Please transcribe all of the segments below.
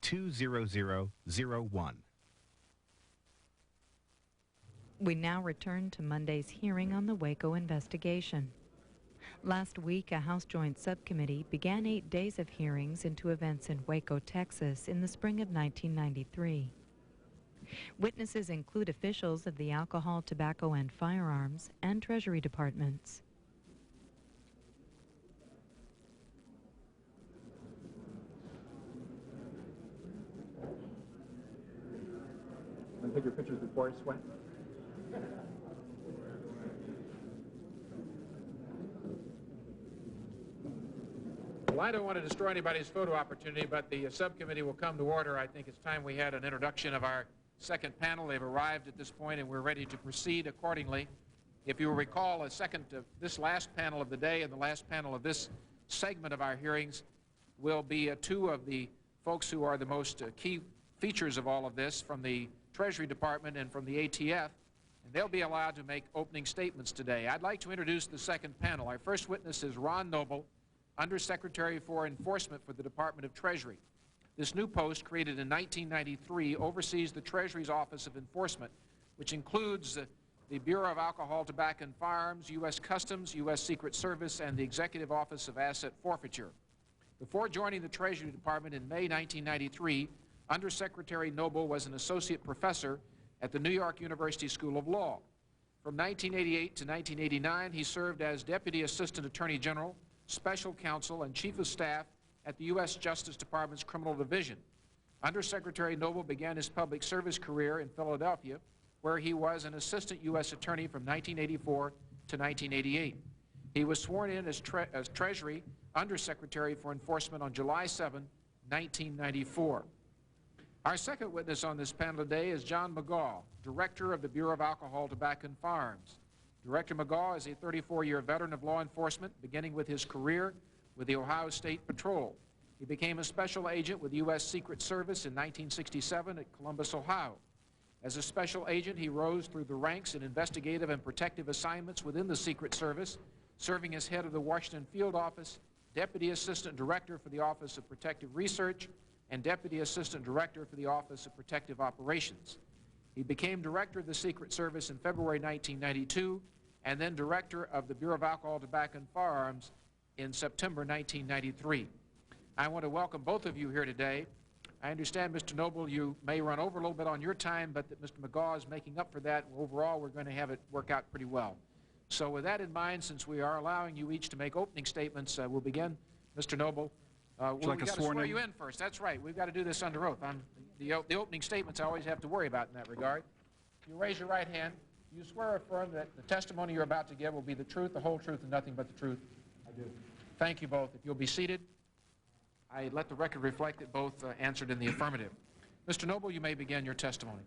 20001. We now return to Monday's hearing on the Waco investigation. Last week, a House Joint Subcommittee began 8 days of hearings into events in Waco, Texas in the spring of 1993. Witnesses include officials of the Alcohol, Tobacco, and Firearms and Treasury Departments. Want to take your pictures before I sweat? Well, I don't want to destroy anybody's photo opportunity, but the subcommittee will come to order. I think it's time we had an introduction of our second panel. They've arrived at this point, and we're ready to proceed accordingly. If you will recall, this last panel of the day and the last panel of this segment of our hearings will be two of the folks who are the most key features of all of this, from the Treasury Department and from the ATF, and they'll be allowed to make opening statements today. I'd like to introduce the second panel. Our first witness is Ron Noble, Undersecretary for Enforcement for the Department of Treasury. This new post, created in 1993, oversees the Treasury's Office of Enforcement, which includes the Bureau of Alcohol, Tobacco, and Firearms, U.S. Customs, U.S. Secret Service, and the Executive Office of Asset Forfeiture. Before joining the Treasury Department in May 1993, Undersecretary Noble was an associate professor at the New York University School of Law. From 1988 to 1989, he served as Deputy Assistant Attorney General, Special Counsel, and Chief of Staff at the U.S. Justice Department's Criminal Division. Undersecretary Noble began his public service career in Philadelphia, where he was an Assistant U.S. Attorney from 1984 to 1988. He was sworn in as Treasury Undersecretary for Enforcement on July 7, 1994. Our second witness on this panel today is John Magaw, Director of the Bureau of Alcohol, Tobacco, and Firearms. Director Magaw is a 34-year veteran of law enforcement, beginning with his career with the Ohio State Patrol. He became a special agent with the U.S. Secret Service in 1967 at Columbus, Ohio. As a special agent, he rose through the ranks in investigative and protective assignments within the Secret Service, serving as head of the Washington Field Office, Deputy Assistant Director for the Office of Protective Research, and Deputy Assistant Director for the Office of Protective Operations. He became Director of the Secret Service in February 1992, and then Director of the Bureau of Alcohol, Tobacco, and Firearms in September 1993. I want to welcome both of you here today. I understand, Mr. Noble, you may run over a little bit on your time, but that Mr. Magaw is making up for that. Overall, we're going to have it work out pretty well. So with that in mind, since we are allowing you each to make opening statements, we'll begin. Mr. Noble, we've got to swear you in first. That's right. We've got to do this under oath. The opening statements I always have to worry about in that regard. You raise your right hand. You swear or affirm that the testimony you're about to give will be the truth, the whole truth, and nothing but the truth? I do. Thank you both. If you'll be seated, I let the record reflect that both answered in the affirmative. Mr. Noble, you may begin your testimony.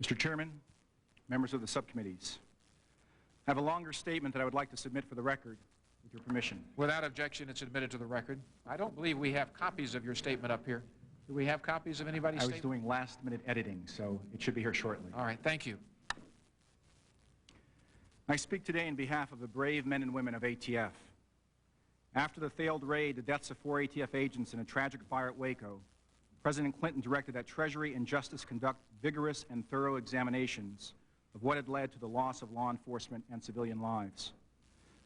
Mr. Chairman, members of the subcommittees, I have a longer statement that I would like to submit for the record, with your permission. Without objection, it's admitted to the record. I don't believe we have copies of your statement up here. Do we have copies of anybody's statement? I was doing last-minute editing, so it should be here shortly. All right, thank you. I speak today in behalf of the brave men and women of ATF. After the failed raid, the deaths of 4 ATF agents in a tragic fire at Waco, President Clinton directed that Treasury and Justice conduct vigorous and thorough examinations of what had led to the loss of law enforcement and civilian lives.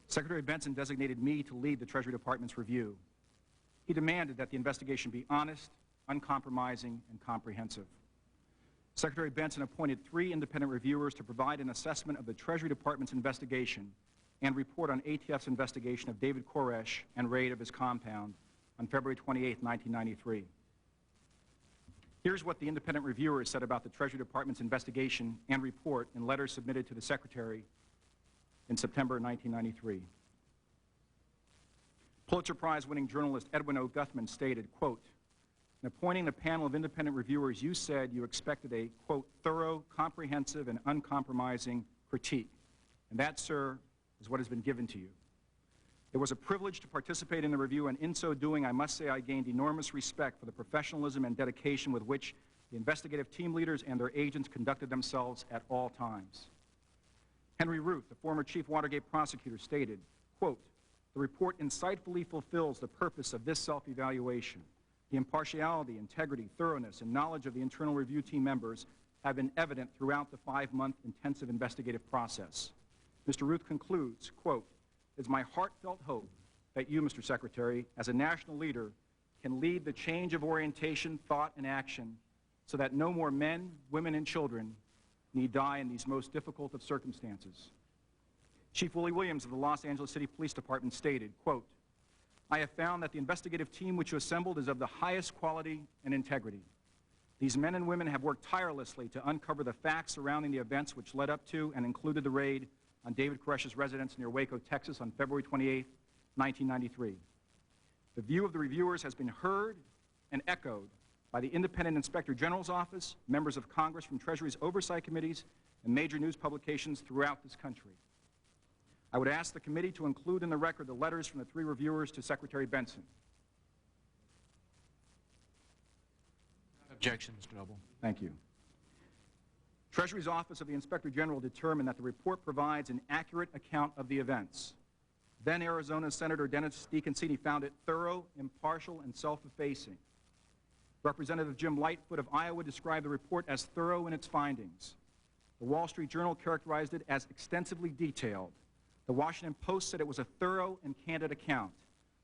Secretary Benson designated me to lead the Treasury Department's review. He demanded that the investigation be honest, uncompromising, and comprehensive. Secretary Benson appointed 3 independent reviewers to provide an assessment of the Treasury Department's investigation and report on ATF's investigation of David Koresh and raid of his compound on February 28, 1993. Here's what the independent reviewers said about the Treasury Department's investigation and report in letters submitted to the Secretary in September 1993. Pulitzer Prize-winning journalist Edwin O. Guthman stated, quote, "In appointing the panel of independent reviewers, you said you expected a, quote, thorough, comprehensive, and uncompromising critique. And that, sir, is what has been given to you. It was a privilege to participate in the review, and in so doing, I must say I gained enormous respect for the professionalism and dedication with which the investigative team leaders and their agents conducted themselves at all times. Henry Ruth, the former chief Watergate prosecutor, stated, quote, "The report insightfully fulfills the purpose of this self-evaluation. The impartiality, integrity, thoroughness, and knowledge of the internal review team members have been evident throughout the 5-month intensive investigative process." Mr. Ruth concludes, quote, "It is my heartfelt hope that you, Mr. Secretary, as a national leader, can lead the change of orientation, thought, and action so that no more men, women, and children need die in these most difficult of circumstances." Chief Willie Williams of the Los Angeles City Police Department stated, quote, "I have found that the investigative team which you assembled is of the highest quality and integrity. These men and women have worked tirelessly to uncover the facts surrounding the events which led up to and included the raid on David Koresh's residence near Waco, Texas on February 28, 1993. The view of the reviewers has been heard and echoed by the Independent Inspector General's Office, members of Congress from Treasury's oversight committees, and major news publications throughout this country. I would ask the committee to include in the record the letters from the 3 reviewers to Secretary Benson." Objection, Mr. Noble. Thank you. Treasury's Office of the Inspector General determined that the report provides an accurate account of the events. Then Arizona Senator Dennis DeConcini found it thorough, impartial, and self-effacing. Representative Jim Lightfoot of Iowa described the report as thorough in its findings. The Wall Street Journal characterized it as extensively detailed. The Washington Post said it was a thorough and candid account.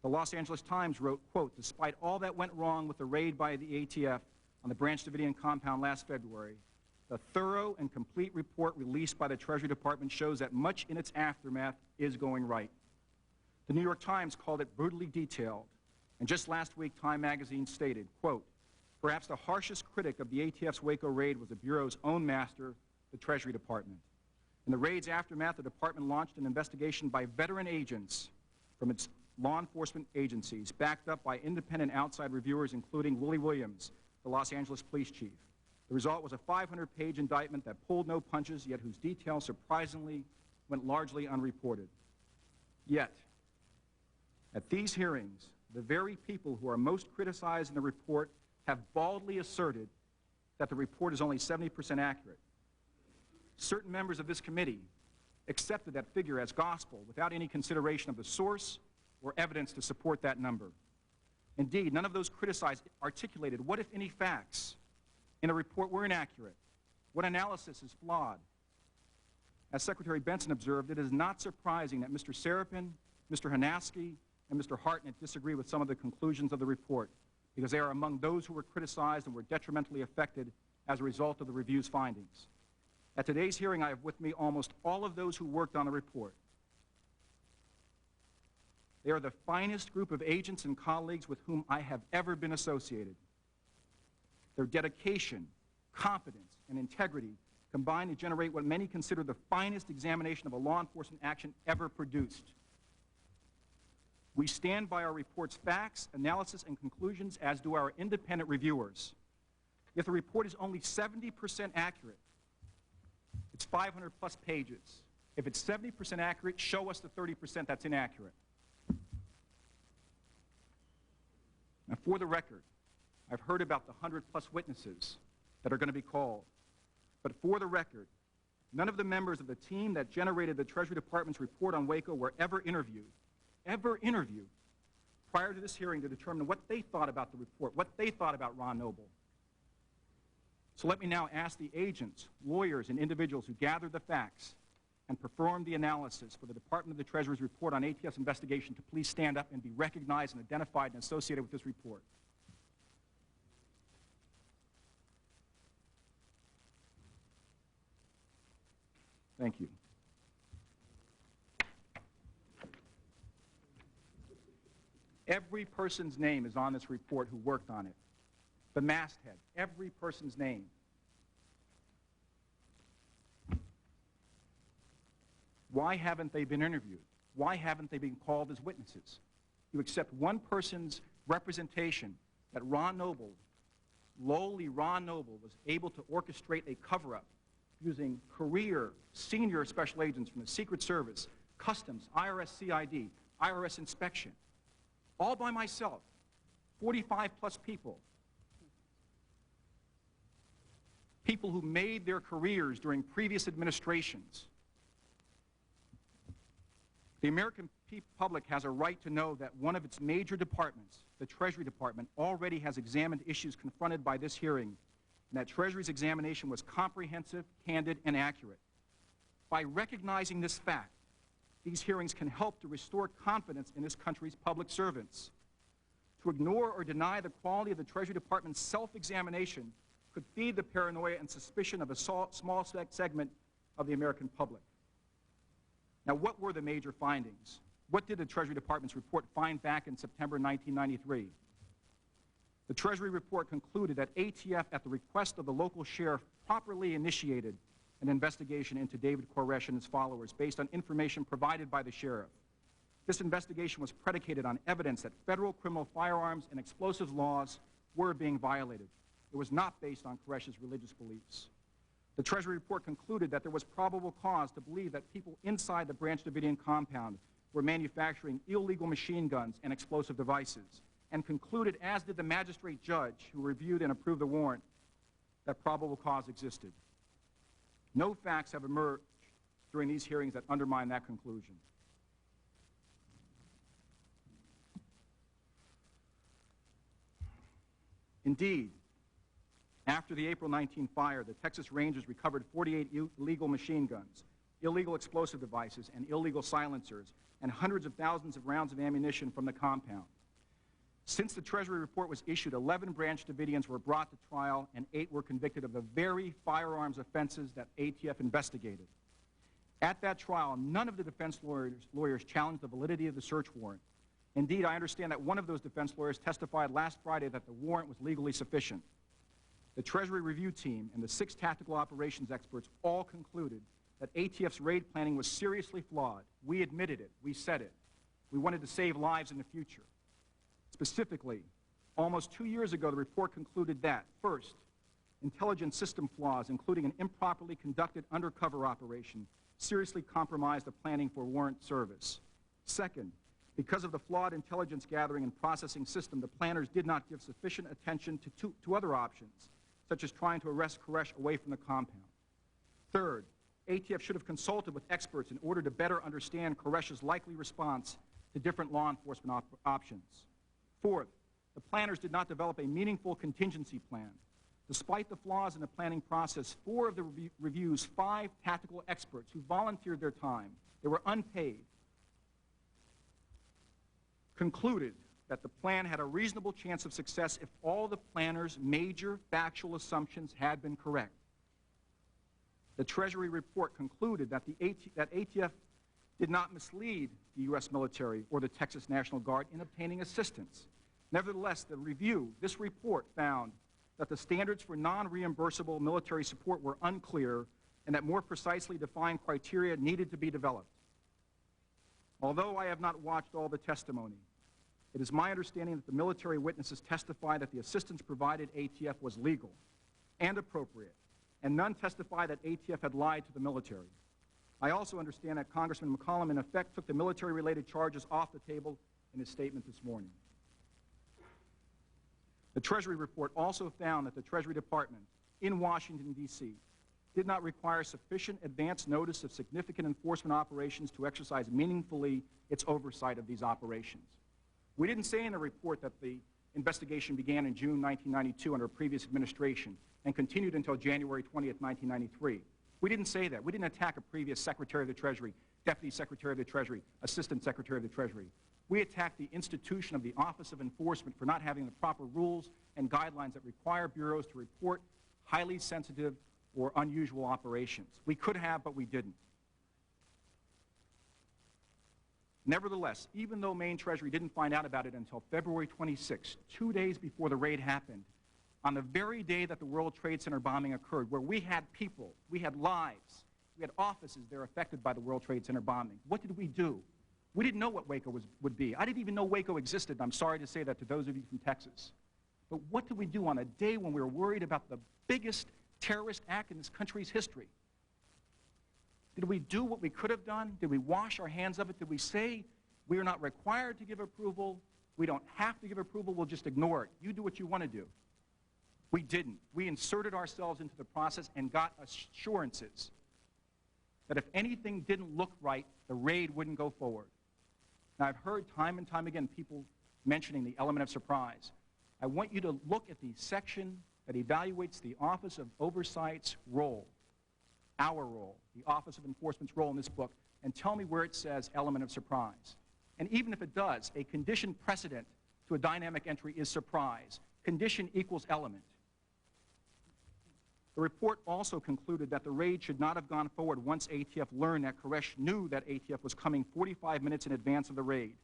The Los Angeles Times wrote, quote, "Despite all that went wrong with the raid by the ATF on the Branch Davidian compound last February, the thorough and complete report released by the Treasury Department shows that much in its aftermath is going right." The New York Times called it brutally detailed. And just last week, Time magazine stated, quote, "Perhaps the harshest critic of the ATF's Waco raid was the Bureau's own master, the Treasury Department. In the raid's aftermath, the department launched an investigation by veteran agents from its law enforcement agencies, backed up by independent outside reviewers, including Willie Williams, the Los Angeles police chief. The result was a 500-page indictment that pulled no punches, yet whose details surprisingly went largely unreported. Yet, at these hearings, the very people who are most criticized in the report have baldly asserted that the report is only 70% accurate. Certain members of this committee accepted that figure as gospel without any consideration of the source or evidence to support that number. Indeed, none of those criticized articulated what, if any, facts in the report were inaccurate, what analysis is flawed. As Secretary Benson observed, it is not surprising that Mr. Serapin, Mr. Hanaski, and Mr. Hartnett disagree with some of the conclusions of the report, because they are among those who were criticized and were detrimentally affected as a result of the review's findings. At today's hearing, I have with me almost all of those who worked on the report. They are the finest group of agents and colleagues with whom I have ever been associated. Their dedication, competence, and integrity combine to generate what many consider the finest examination of a law enforcement action ever produced. We stand by our report's facts, analysis, and conclusions, as do our independent reviewers. If the report is only 70% accurate, it's 500-plus pages. If it's 70% accurate, show us the 30% that's inaccurate. Now, for the record, I've heard about the 100-plus witnesses that are going to be called. But for the record, none of the members of the team that generated the Treasury Department's report on Waco were ever interviewed prior to this hearing to determine what they thought about the report, what they thought about Ron Noble. So let me now ask the agents, lawyers, and individuals who gathered the facts and performed the analysis for the Department of the Treasury's report on ATF's investigation to please stand up and be recognized and identified and associated with this report. Thank you. Every person's name is on this report who worked on it. The masthead, every person's name. Why haven't they been interviewed? Why haven't they been called as witnesses? You accept one person's representation that Ron Noble, lowly Ron Noble, was able to orchestrate a cover-up using career senior special agents from the Secret Service, Customs, IRS CID, IRS inspection, all by myself, 45-plus people. People who made their careers during previous administrations. The American public has a right to know that one of its major departments, the Treasury Department, already has examined issues confronted by this hearing, and that Treasury's examination was comprehensive, candid, and accurate. By recognizing this fact, these hearings can help to restore confidence in this country's public servants. To ignore or deny the quality of the Treasury Department's self-examination could feed the paranoia and suspicion of a small segment of the American public. Now, what were the major findings? What did the Treasury Department's report find back in September 1993? The Treasury report concluded that ATF, at the request of the local sheriff, properly initiated an investigation into David Koresh and his followers based on information provided by the sheriff. This investigation was predicated on evidence that federal criminal firearms and explosives laws were being violated. It was not based on Koresh's religious beliefs. The Treasury report concluded that there was probable cause to believe that people inside the Branch Davidian compound were manufacturing illegal machine guns and explosive devices, and concluded, as did the magistrate judge who reviewed and approved the warrant, that probable cause existed. No facts have emerged during these hearings that undermine that conclusion. Indeed, after the April 19 fire, the Texas Rangers recovered 48 illegal machine guns, illegal explosive devices, and illegal silencers, and hundreds of thousands of rounds of ammunition from the compound. Since the Treasury report was issued, 11 Branch Davidians were brought to trial, and 8 were convicted of the very firearms offenses that ATF investigated. At that trial, none of the defense lawyers challenged the validity of the search warrant. Indeed, I understand that one of those defense lawyers testified last Friday that the warrant was legally sufficient. The Treasury review team and the 6 tactical operations experts all concluded that ATF's raid planning was seriously flawed. We admitted it. We said it. We wanted to save lives in the future. Specifically, almost 2 years ago, the report concluded that, first, intelligence system flaws, including an improperly conducted undercover operation, seriously compromised the planning for warrant service. Second, because of the flawed intelligence gathering and processing system, the planners did not give sufficient attention to other options, such as trying to arrest Koresh away from the compound. Third, ATF should have consulted with experts in order to better understand Koresh's likely response to different law enforcement options. Fourth, the planners did not develop a meaningful contingency plan. Despite the flaws in the planning process, 4 of the review's 5 tactical experts who volunteered their time, they were unpaid, concluded that the plan had a reasonable chance of success if all the planners' major factual assumptions had been correct. The Treasury report concluded that ATF did not mislead the U.S. military or the Texas National Guard in obtaining assistance. Nevertheless, this report found that the standards for non-reimbursable military support were unclear and that more precisely defined criteria needed to be developed. Although I have not watched all the testimony, it is my understanding that the military witnesses testified that the assistance provided ATF was legal and appropriate, and none testified that ATF had lied to the military. I also understand that Congressman McCollum, in effect, took the military-related charges off the table in his statement this morning. The Treasury report also found that the Treasury Department in Washington, D.C., did not require sufficient advance notice of significant enforcement operations to exercise meaningfully its oversight of these operations. We didn't say in the report that the investigation began in June 1992 under a previous administration and continued until January 20th, 1993. We didn't say that. We didn't attack a previous Secretary of the Treasury, Deputy Secretary of the Treasury, Assistant Secretary of the Treasury. We attacked the institution of the Office of Enforcement for not having the proper rules and guidelines that require bureaus to report highly sensitive or unusual operations. We could have, but we didn't. Nevertheless, even though Maine Treasury didn't find out about it until February 26, 2 days before the raid happened, on the very day that the World Trade Center bombing occurred, where we had people, we had lives, we had offices that are affected by the World Trade Center bombing, what did we do? We didn't know what Waco would be. I didn't even know Waco existed, and I'm sorry to say that to those of you from Texas. But what did we do on a day when we were worried about the biggest terrorist act in this country's history? Did we do what we could have done? Did we wash our hands of it? Did we say, we are not required to give approval, we don't have to give approval, we'll just ignore it. You do what you want to do. We didn't. We inserted ourselves into the process and got assurances that if anything didn't look right, the raid wouldn't go forward. Now, I've heard time and time again people mentioning the element of surprise. I want you to look at the section that evaluates the Office of Oversight's role, our role, the Office of Enforcement's role in this book, and tell me where it says element of surprise. And even if it does, a condition precedent to a dynamic entry is surprise. Condition equals element. The report also concluded that the raid should not have gone forward once ATF learned that Koresh knew that ATF was coming 45 minutes in advance of the raid.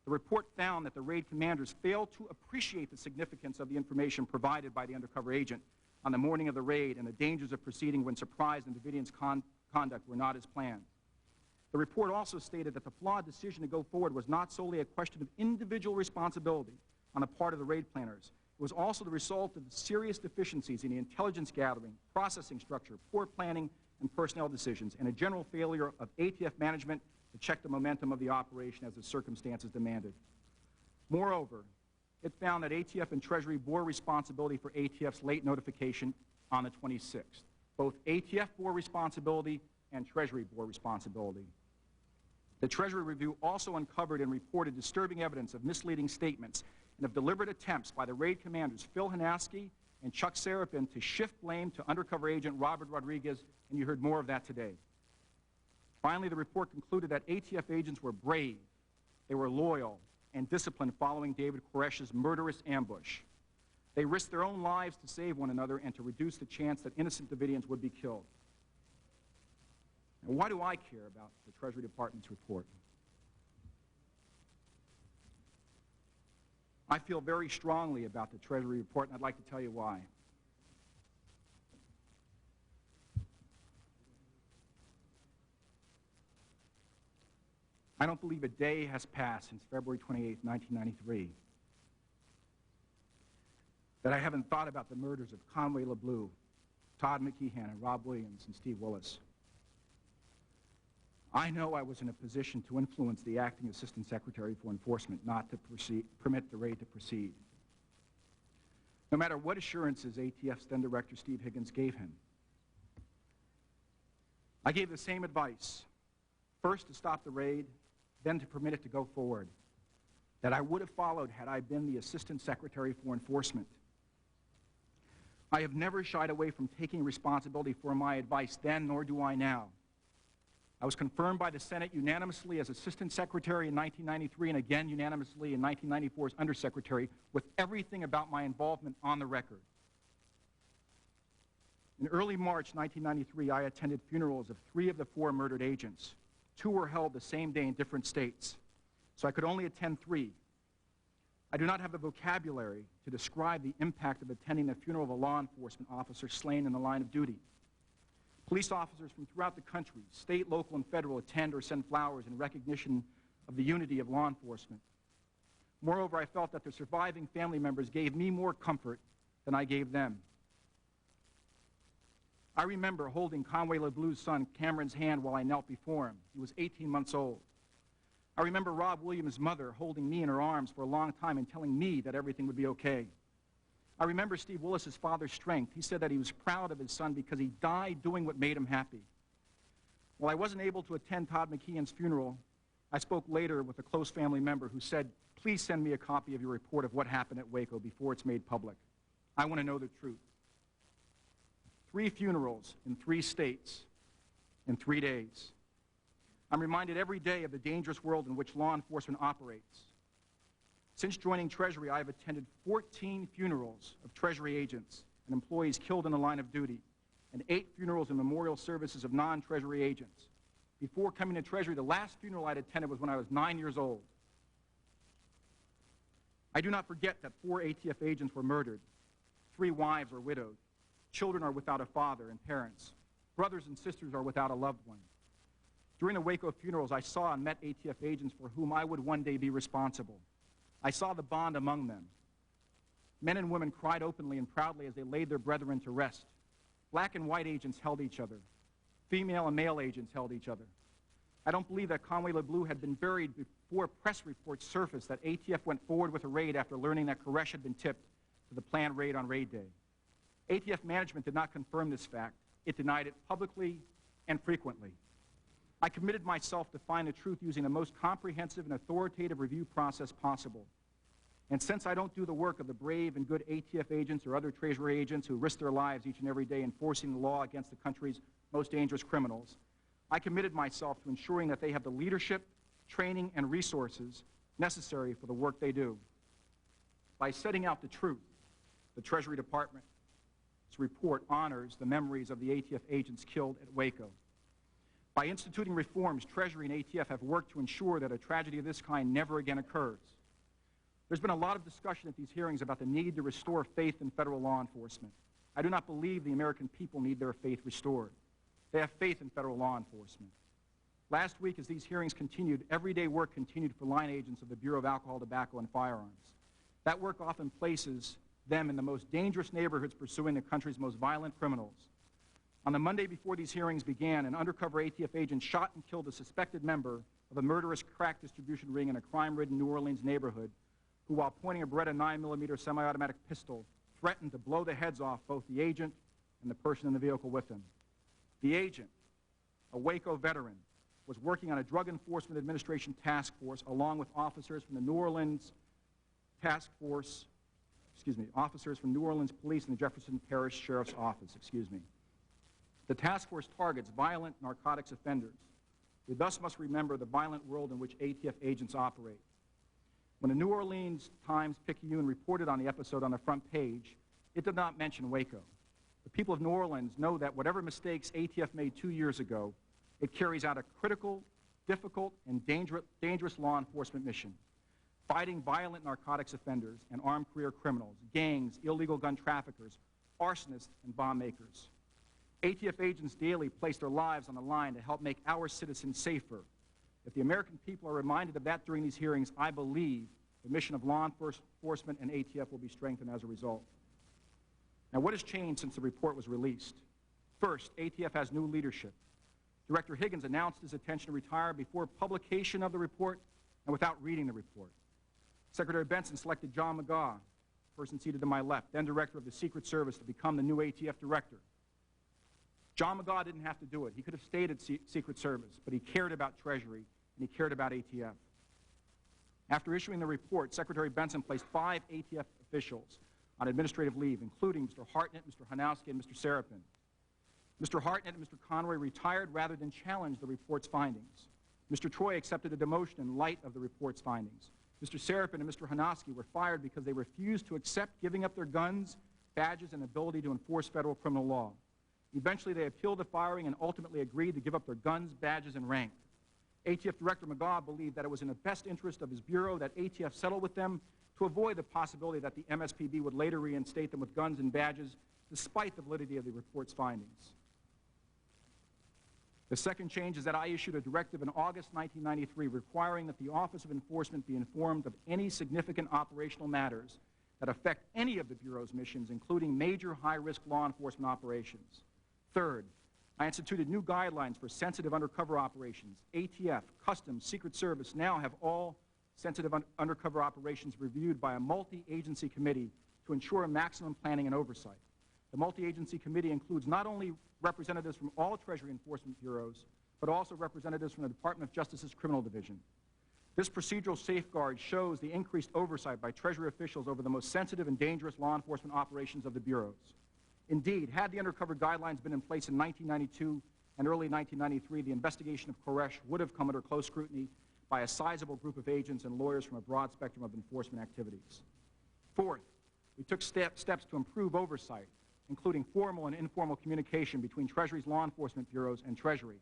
The report found that the raid commanders failed to appreciate the significance of the information provided by the undercover agent on the morning of the raid and the dangers of proceeding when surprise and Davidian's conduct were not as planned. The report also stated that the flawed decision to go forward was not solely a question of individual responsibility on the part of the raid planners. It was also the result of serious deficiencies in the intelligence gathering, processing structure, poor planning, and personnel decisions, and a general failure of ATF management to check the momentum of the operation as the circumstances demanded. Moreover, it found that ATF and Treasury bore responsibility for ATF's late notification on the 26th. Both ATF bore responsibility and Treasury bore responsibility. The Treasury Review also uncovered and reported disturbing evidence of misleading statements and of deliberate attempts by the raid commanders Phil Hanaski and Chuck Seraphin to shift blame to undercover agent Robert Rodriguez, and you heard more of that today. Finally, the report concluded that ATF agents were brave, they were loyal, and disciplined following David Koresh's murderous ambush. They risked their own lives to save one another and to reduce the chance that innocent Davidians would be killed. Now, why do I care about the Treasury Department's report? I feel very strongly about the Treasury report, and I'd like to tell you why. I don't believe a day has passed since February 28, 1993, that I haven't thought about the murders of Conway LeBleu, Todd McKeehan, and Rob Williams, and Steve Willis. I know I was in a position to influence the acting Assistant Secretary for Enforcement not to permit the raid to proceed. No matter what assurances ATF's then Director Steve Higgins gave him, I gave the same advice, first to stop the raid, then to permit it to go forward, that I would have followed had I been the Assistant Secretary for Enforcement. I have never shied away from taking responsibility for my advice then, nor do I now. I was confirmed by the Senate unanimously as Assistant Secretary in 1993 and again unanimously in 1994 as Undersecretary, with everything about my involvement on the record. In early March 1993, I attended funerals of 3 of the 4 murdered agents. 2 were held the same day in different states, so I could only attend 3. I do not have the vocabulary to describe the impact of attending the funeral of a law enforcement officer slain in the line of duty. Police officers from throughout the country, state, local, and federal, attend or send flowers in recognition of the unity of law enforcement. Moreover, I felt that the surviving family members gave me more comfort than I gave them. I remember holding Conway LeBleu's son, Cameron's, hand while I knelt before him. He was 18 months old. I remember Rob Williams' mother holding me in her arms for a long time and telling me that everything would be okay. I remember Steve Willis's father's strength. He said that he was proud of his son because he died doing what made him happy. While I wasn't able to attend Todd McKeehan's funeral, I spoke later with a close family member who said, "Please send me a copy of your report of what happened at Waco before it's made public. I want to know the truth." 3 funerals in 3 states in 3 days. I'm reminded every day of the dangerous world in which law enforcement operates. Since joining Treasury, I have attended 14 funerals of Treasury agents and employees killed in the line of duty, and 8 funerals and memorial services of non-Treasury agents. Before coming to Treasury, the last funeral I'd attended was when I was 9 years old. I do not forget that 4 ATF agents were murdered. 3 wives are widowed. Children are without a father and parents. Brothers and sisters are without a loved one. During the Waco funerals, I saw and met ATF agents for whom I would one day be responsible. I saw the bond among them. Men and women cried openly and proudly as they laid their brethren to rest. Black and white agents held each other. Female and male agents held each other. I don't believe that Conway LeBleu had been buried before press reports surfaced that ATF went forward with a raid after learning that Koresh had been tipped to the planned raid on raid day. ATF management did not confirm this fact. It denied it publicly and frequently. I committed myself to find the truth using the most comprehensive and authoritative review process possible. And since I don't do the work of the brave and good ATF agents or other Treasury agents who risk their lives each and every day enforcing the law against the country's most dangerous criminals, I committed myself to ensuring that they have the leadership, training, and resources necessary for the work they do. By setting out the truth, the Treasury Department's report honors the memories of the ATF agents killed at Waco. By instituting reforms, Treasury and ATF have worked to ensure that a tragedy of this kind never again occurs. There's been a lot of discussion at these hearings about the need to restore faith in federal law enforcement. I do not believe the American people need their faith restored. They have faith in federal law enforcement. Last week, as these hearings continued, everyday work continued for line agents of the Bureau of Alcohol, Tobacco, and Firearms. That work often places them in the most dangerous neighborhoods pursuing the country's most violent criminals. On the Monday before these hearings began, an undercover ATF agent shot and killed a suspected member of a murderous crack distribution ring in a crime-ridden New Orleans neighborhood who, while pointing a Beretta 9mm semi-automatic pistol, threatened to blow the heads off both the agent and the person in the vehicle with him. The agent, a Waco veteran, was working on a Drug Enforcement Administration task force along with officers from the New Orleans officers from New Orleans Police and the Jefferson Parish Sheriff's Office, The task force targets violent narcotics offenders. We thus must remember the violent world in which ATF agents operate. When the New Orleans Times-Picayune reported on the episode on the front page, it did not mention Waco. The people of New Orleans know that whatever mistakes ATF made 2 years ago, it carries out a critical, difficult, and dangerous law enforcement mission, fighting violent narcotics offenders and armed career criminals, gangs, illegal gun traffickers, arsonists, and bomb makers. ATF agents daily place their lives on the line to help make our citizens safer. If the American people are reminded of that during these hearings, I believe the mission of law enforcement and ATF will be strengthened as a result. Now, what has changed since the report was released? First, ATF has new leadership. Director Higgins announced his intention to retire before publication of the report and without reading the report. Secretary Benson selected John Magaw, person seated to my left, then Director of the Secret Service, to become the new ATF Director. John Magaw didn't have to do it. He could have stayed at Secret Service, but he cared about Treasury and he cared about ATF. After issuing the report, Secretary Benson placed 5 ATF officials on administrative leave, including Mr. Hartnett, Mr. Hanowski, and Mr. Serapin. Mr. Hartnett and Mr. Conroy retired rather than challenge the report's findings. Mr. Troy accepted a demotion in light of the report's findings. Mr. Serapin and Mr. Hanowski were fired because they refused to accept giving up their guns, badges, and ability to enforce federal criminal law. Eventually, they appealed the firing and ultimately agreed to give up their guns, badges, and rank. ATF Director Magaw believed that it was in the best interest of his bureau that ATF settle with them to avoid the possibility that the MSPB would later reinstate them with guns and badges despite the validity of the report's findings. The second change is that I issued a directive in August 1993 requiring that the Office of Enforcement be informed of any significant operational matters that affect any of the Bureau's missions, including major high-risk law enforcement operations. Third, I instituted new guidelines for sensitive undercover operations. ATF, Customs, Secret Service now have all sensitive undercover operations reviewed by a multi-agency committee to ensure maximum planning and oversight. The multi-agency committee includes not only representatives from all Treasury enforcement bureaus, but also representatives from the Department of Justice's Criminal Division. This procedural safeguard shows the increased oversight by Treasury officials over the most sensitive and dangerous law enforcement operations of the bureaus. Indeed, had the undercover guidelines been in place in 1992 and early 1993, the investigation of Koresh would have come under close scrutiny by a sizable group of agents and lawyers from a broad spectrum of enforcement activities. Fourth, we took steps to improve oversight, including formal and informal communication between Treasury's law enforcement bureaus and Treasury.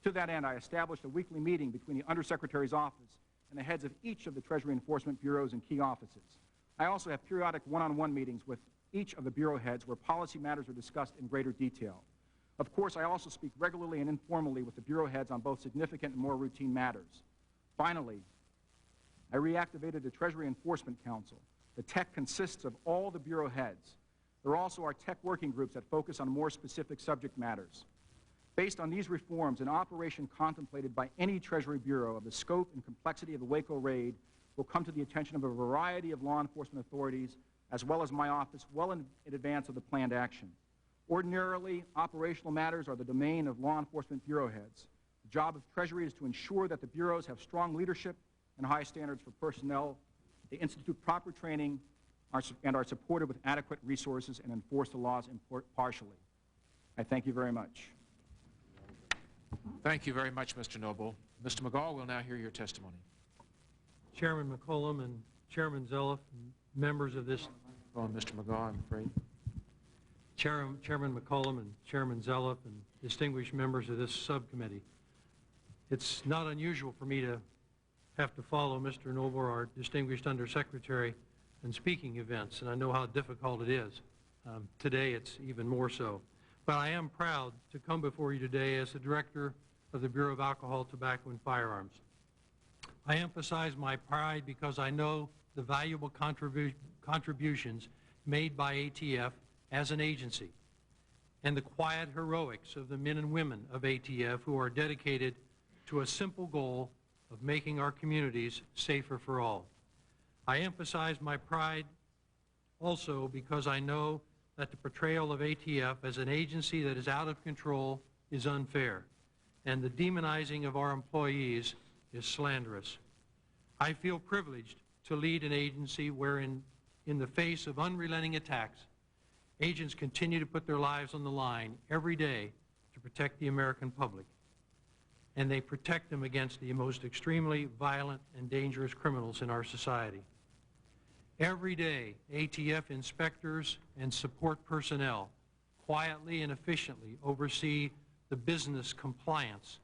To that end, I established a weekly meeting between the Undersecretary's office and the heads of each of the Treasury enforcement bureaus and key offices. I also have periodic one-on-one meetings with each of the bureau heads where policy matters are discussed in greater detail. Of course, I also speak regularly and informally with the bureau heads on both significant and more routine matters. Finally, I reactivated the Treasury Enforcement Council. The TEC consists of all the bureau heads. There also are TEC working groups that focus on more specific subject matters. Based on these reforms, an operation contemplated by any Treasury bureau of the scope and complexity of the Waco raid will come to the attention of a variety of law enforcement authorities, as well as my office, well in advance of the planned action. Ordinarily, operational matters are the domain of law enforcement bureau heads. The job of Treasury is to ensure that the bureaus have strong leadership and high standards for personnel. They institute proper training and are supported with adequate resources and enforce the laws impartially. I thank you very much. Thank you very much, Mr. Noble. Mr. Magaw, we'll now hear your testimony. Chairman McCollum and Chairman Zelliff and members of this... Oh, Mr. Magaw, I'm afraid. Chairman McCollum and Chairman Zelliff and distinguished members of this subcommittee. It's not unusual for me to have to follow Mr. Noble, our distinguished Undersecretary, in speaking events, and I know how difficult it is. Today it's even more so. But I am proud to come before you today as the Director of the Bureau of Alcohol, Tobacco, and Firearms. I emphasize my pride because I know the valuable contributions made by ATF as an agency and the quiet heroics of the men and women of ATF who are dedicated to a simple goal of making our communities safer for all. I emphasize my pride also because I know that the portrayal of ATF as an agency that is out of control is unfair, and the demonizing of our employees is slanderous. I feel privileged to lead an agency wherein, in the face of unrelenting attacks, agents continue to put their lives on the line every day to protect the American public, and they protect them against the most extremely violent and dangerous criminals in our society. Every day, ATF inspectors and support personnel quietly and efficiently oversee the business compliance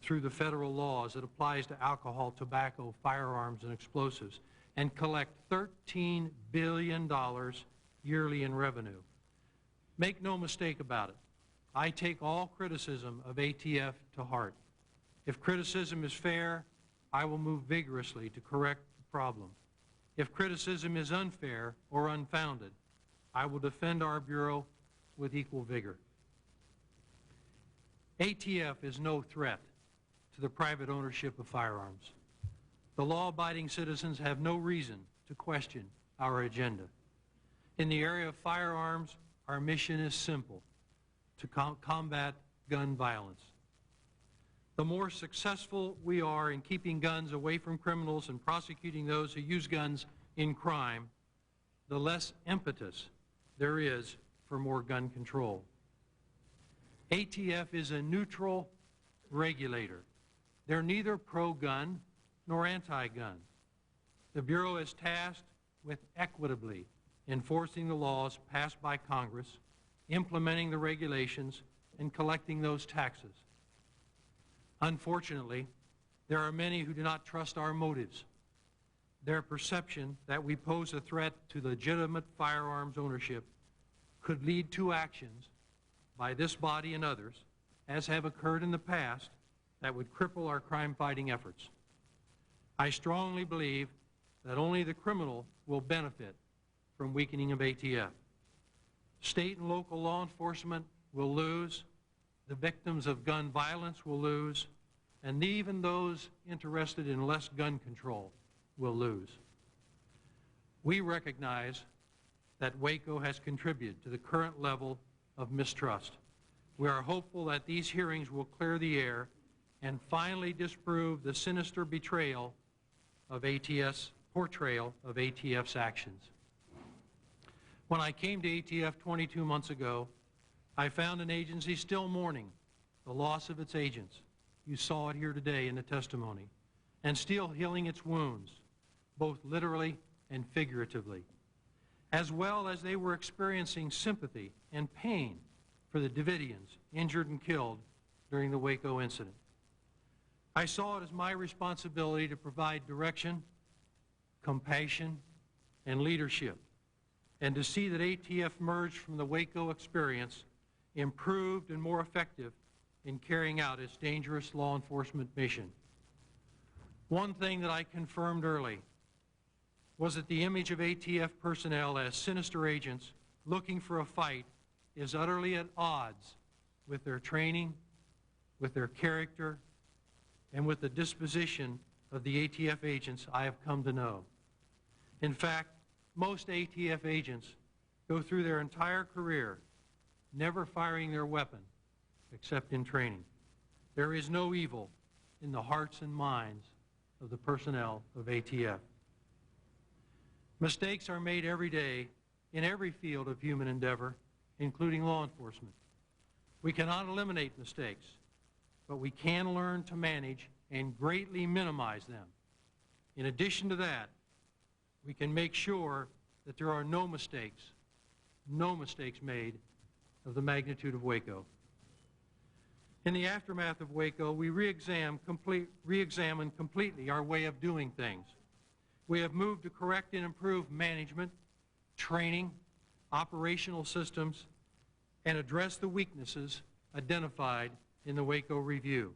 through the federal laws that applies to alcohol, tobacco, firearms, and explosives, and collect $13 billion yearly in revenue. Make no mistake about it. I take all criticism of ATF to heart. If criticism is fair, I will move vigorously to correct the problem. If criticism is unfair or unfounded, I will defend our Bureau with equal vigor. ATF is no threat to the private ownership of firearms. The law-abiding citizens have no reason to question our agenda. In the area of firearms, our mission is simple: to combat gun violence. The more successful we are in keeping guns away from criminals and prosecuting those who use guns in crime, the less impetus there is for more gun control. ATF is a neutral regulator. They're neither pro-gun nor anti-gun. The Bureau is tasked with equitably enforcing the laws passed by Congress, implementing the regulations, and collecting those taxes. Unfortunately, there are many who do not trust our motives. Their perception that we pose a threat to legitimate firearms ownership could lead to actions by this body and others, as have occurred in the past, that would cripple our crime-fighting efforts. I strongly believe that only the criminal will benefit from weakening of ATF. State and local law enforcement will lose, the victims of gun violence will lose, and even those interested in less gun control will lose. We recognize that Waco has contributed to the current level of mistrust. We are hopeful that these hearings will clear the air and finally disprove the sinister portrayal of ATF's actions. When I came to ATF 22 months ago, I found an agency still mourning the loss of its agents. You saw it here today in the testimony, and still healing its wounds, both literally and figuratively, as well as they were experiencing sympathy and pain for the Davidians injured and killed during the Waco incident. I saw it as my responsibility to provide direction, compassion, and leadership, and to see that ATF emerged from the Waco experience improved and more effective in carrying out its dangerous law enforcement mission. One thing that I confirmed early was that the image of ATF personnel as sinister agents looking for a fight is utterly at odds with their training, with their character, and with the disposition of the ATF agents I have come to know. In fact, most ATF agents go through their entire career never firing their weapon except in training. There is no evil in the hearts and minds of the personnel of ATF. Mistakes are made every day in every field of human endeavor, including law enforcement. We cannot eliminate mistakes, but we can learn to manage and greatly minimize them. In addition to that, we can make sure that there are no mistakes made of the magnitude of Waco. In the aftermath of Waco, we re-examined completely our way of doing things. We have moved to correct and improve management, training, operational systems, and address the weaknesses identified in the Waco review.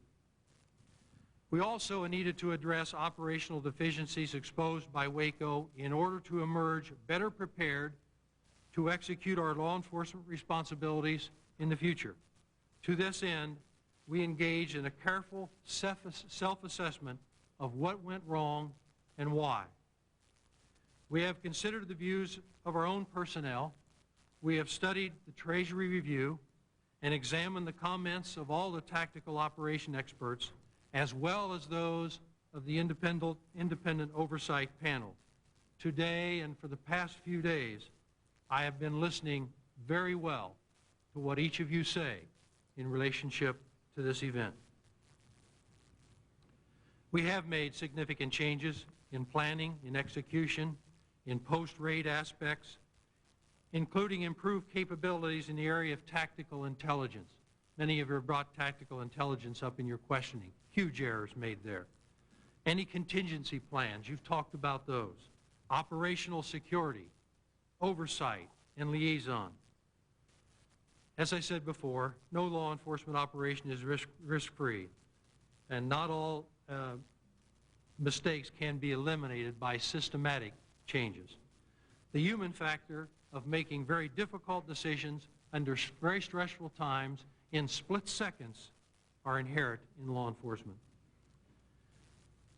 We also needed to address operational deficiencies exposed by Waco in order to emerge better prepared to execute our law enforcement responsibilities in the future. To this end, we engaged in a careful self-assessment of what went wrong and why. We have considered the views of our own personnel. We have studied the Treasury Review and examined the comments of all the tactical operation experts, as well as those of the independent oversight panel. Today and for the past few days, I have been listening very well to what each of you say in relationship to this event. We have made significant changes in planning, in execution, in post-raid aspects, including improved capabilities in the area of tactical intelligence. Many of you have brought tactical intelligence up in your questioning. Huge errors made there. Any contingency plans, you've talked about those. Operational security, oversight, and liaison. As I said before, no law enforcement operation is risk-free, and not all mistakes can be eliminated by systematic changes. The human factor of making very difficult decisions under very stressful times in split seconds are inherent in law enforcement.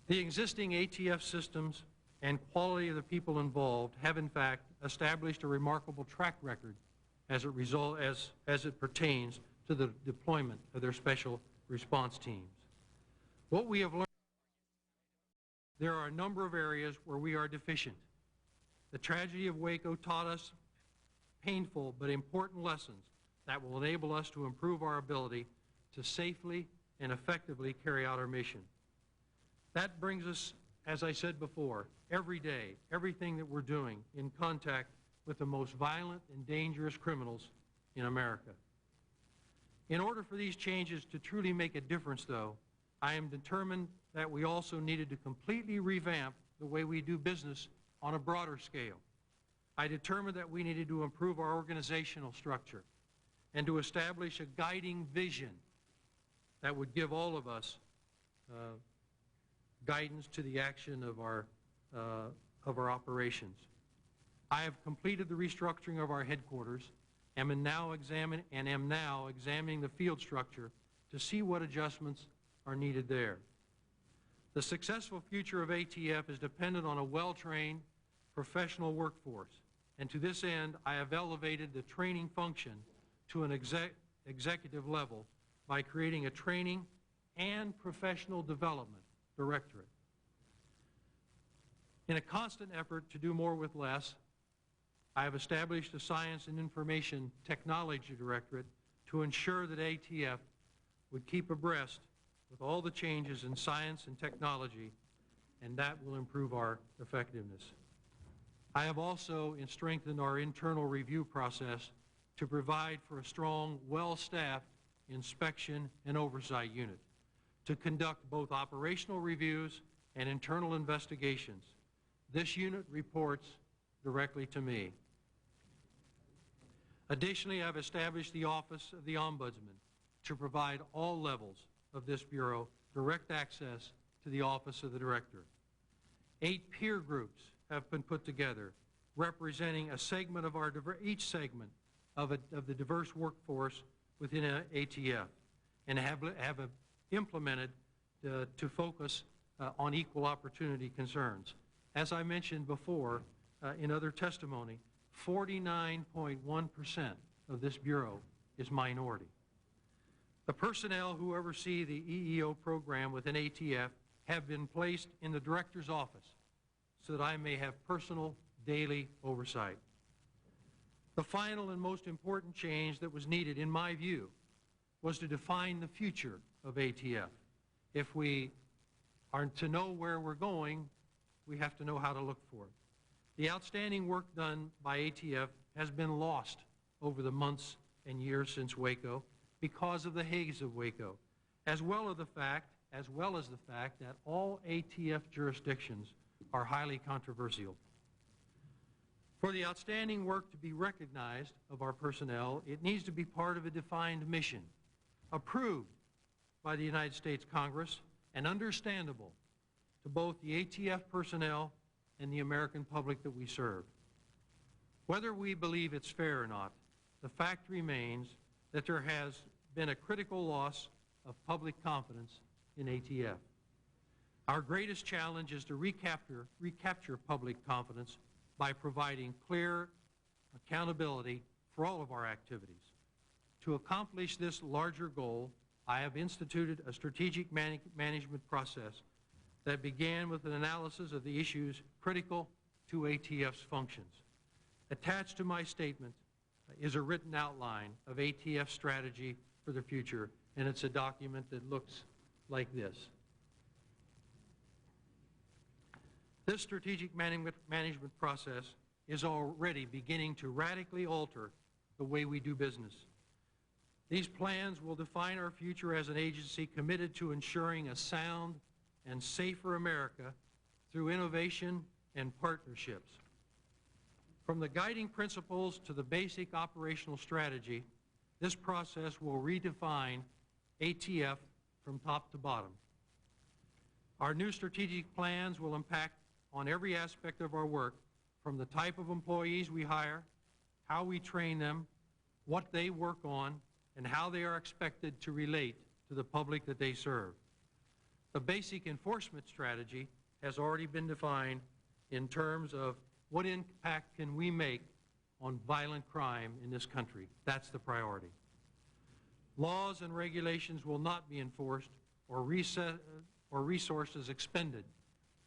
The existing ATF systems and quality of the people involved have in fact established a remarkable track record as it pertains to the deployment of their special response teams. What we have learned, there are a number of areas where we are deficient. The tragedy of Waco taught us painful but important lessons that will enable us to improve our ability to safely and effectively carry out our mission. That brings us, as I said before, every day, everything that we're doing in contact with the most violent and dangerous criminals in America. In order for these changes to truly make a difference, though, I am determined that we also needed to completely revamp the way we do business on a broader scale. I determined that we needed to improve our organizational structure and to establish a guiding vision that would give all of us guidance to the action of our operations. I have completed the restructuring of our headquarters and am now examining the field structure to see what adjustments are needed there. The successful future of ATF is dependent on a well-trained professional workforce, and to this end, I have elevated the training function to an executive level by creating a training and professional development directorate. In a constant effort to do more with less, I have established a Science and Information Technology Directorate to ensure that ATF would keep abreast with all the changes in science and technology, and that will improve our effectiveness. I have also strengthened our internal review process to provide for a strong, well-staffed inspection and oversight unit to conduct both operational reviews and internal investigations. This unit reports directly to me. Additionally, I've established the Office of the Ombudsman to provide all levels of this Bureau direct access to the Office of the Director. 8 peer groups have been put together representing a segment of each segment of the diverse workforce within ATF, and have implemented to focus on equal opportunity concerns. As I mentioned before in other testimony, 49.1% of this Bureau is minority. The personnel who oversee the EEO program within ATF have been placed in the director's office so that I may have personal daily oversight. The final and most important change that was needed, in my view, was to define the future of ATF. If we are to know where we're going, we have to know how to look for it. The outstanding work done by ATF has been lost over the months and years since Waco because of the haze of Waco, as well as the fact that all ATF jurisdictions are highly controversial. For the outstanding work to be recognized of our personnel, it needs to be part of a defined mission, approved by the United States Congress, and understandable to both the ATF personnel and the American public that we serve. Whether we believe it's fair or not, the fact remains that there has been a critical loss of public confidence in ATF. Our greatest challenge is to recapture public confidence by providing clear accountability for all of our activities. To accomplish this larger goal, I have instituted a strategic management process that began with an analysis of the issues critical to ATF's functions. Attached to my statement is a written outline of ATF's strategy for the future, and it's a document that looks like this. This strategic management process is already beginning to radically alter the way we do business. These plans will define our future as an agency committed to ensuring a sound and safer America through innovation and partnerships. From the guiding principles to the basic operational strategy, this process will redefine ATF from top to bottom. Our new strategic plans will impact on every aspect of our work, from the type of employees we hire, how we train them, what they work on, and how they are expected to relate to the public that they serve. The basic enforcement strategy has already been defined in terms of what impact can we make on violent crime in this country. That's the priority. Laws and regulations will not be enforced or resources expended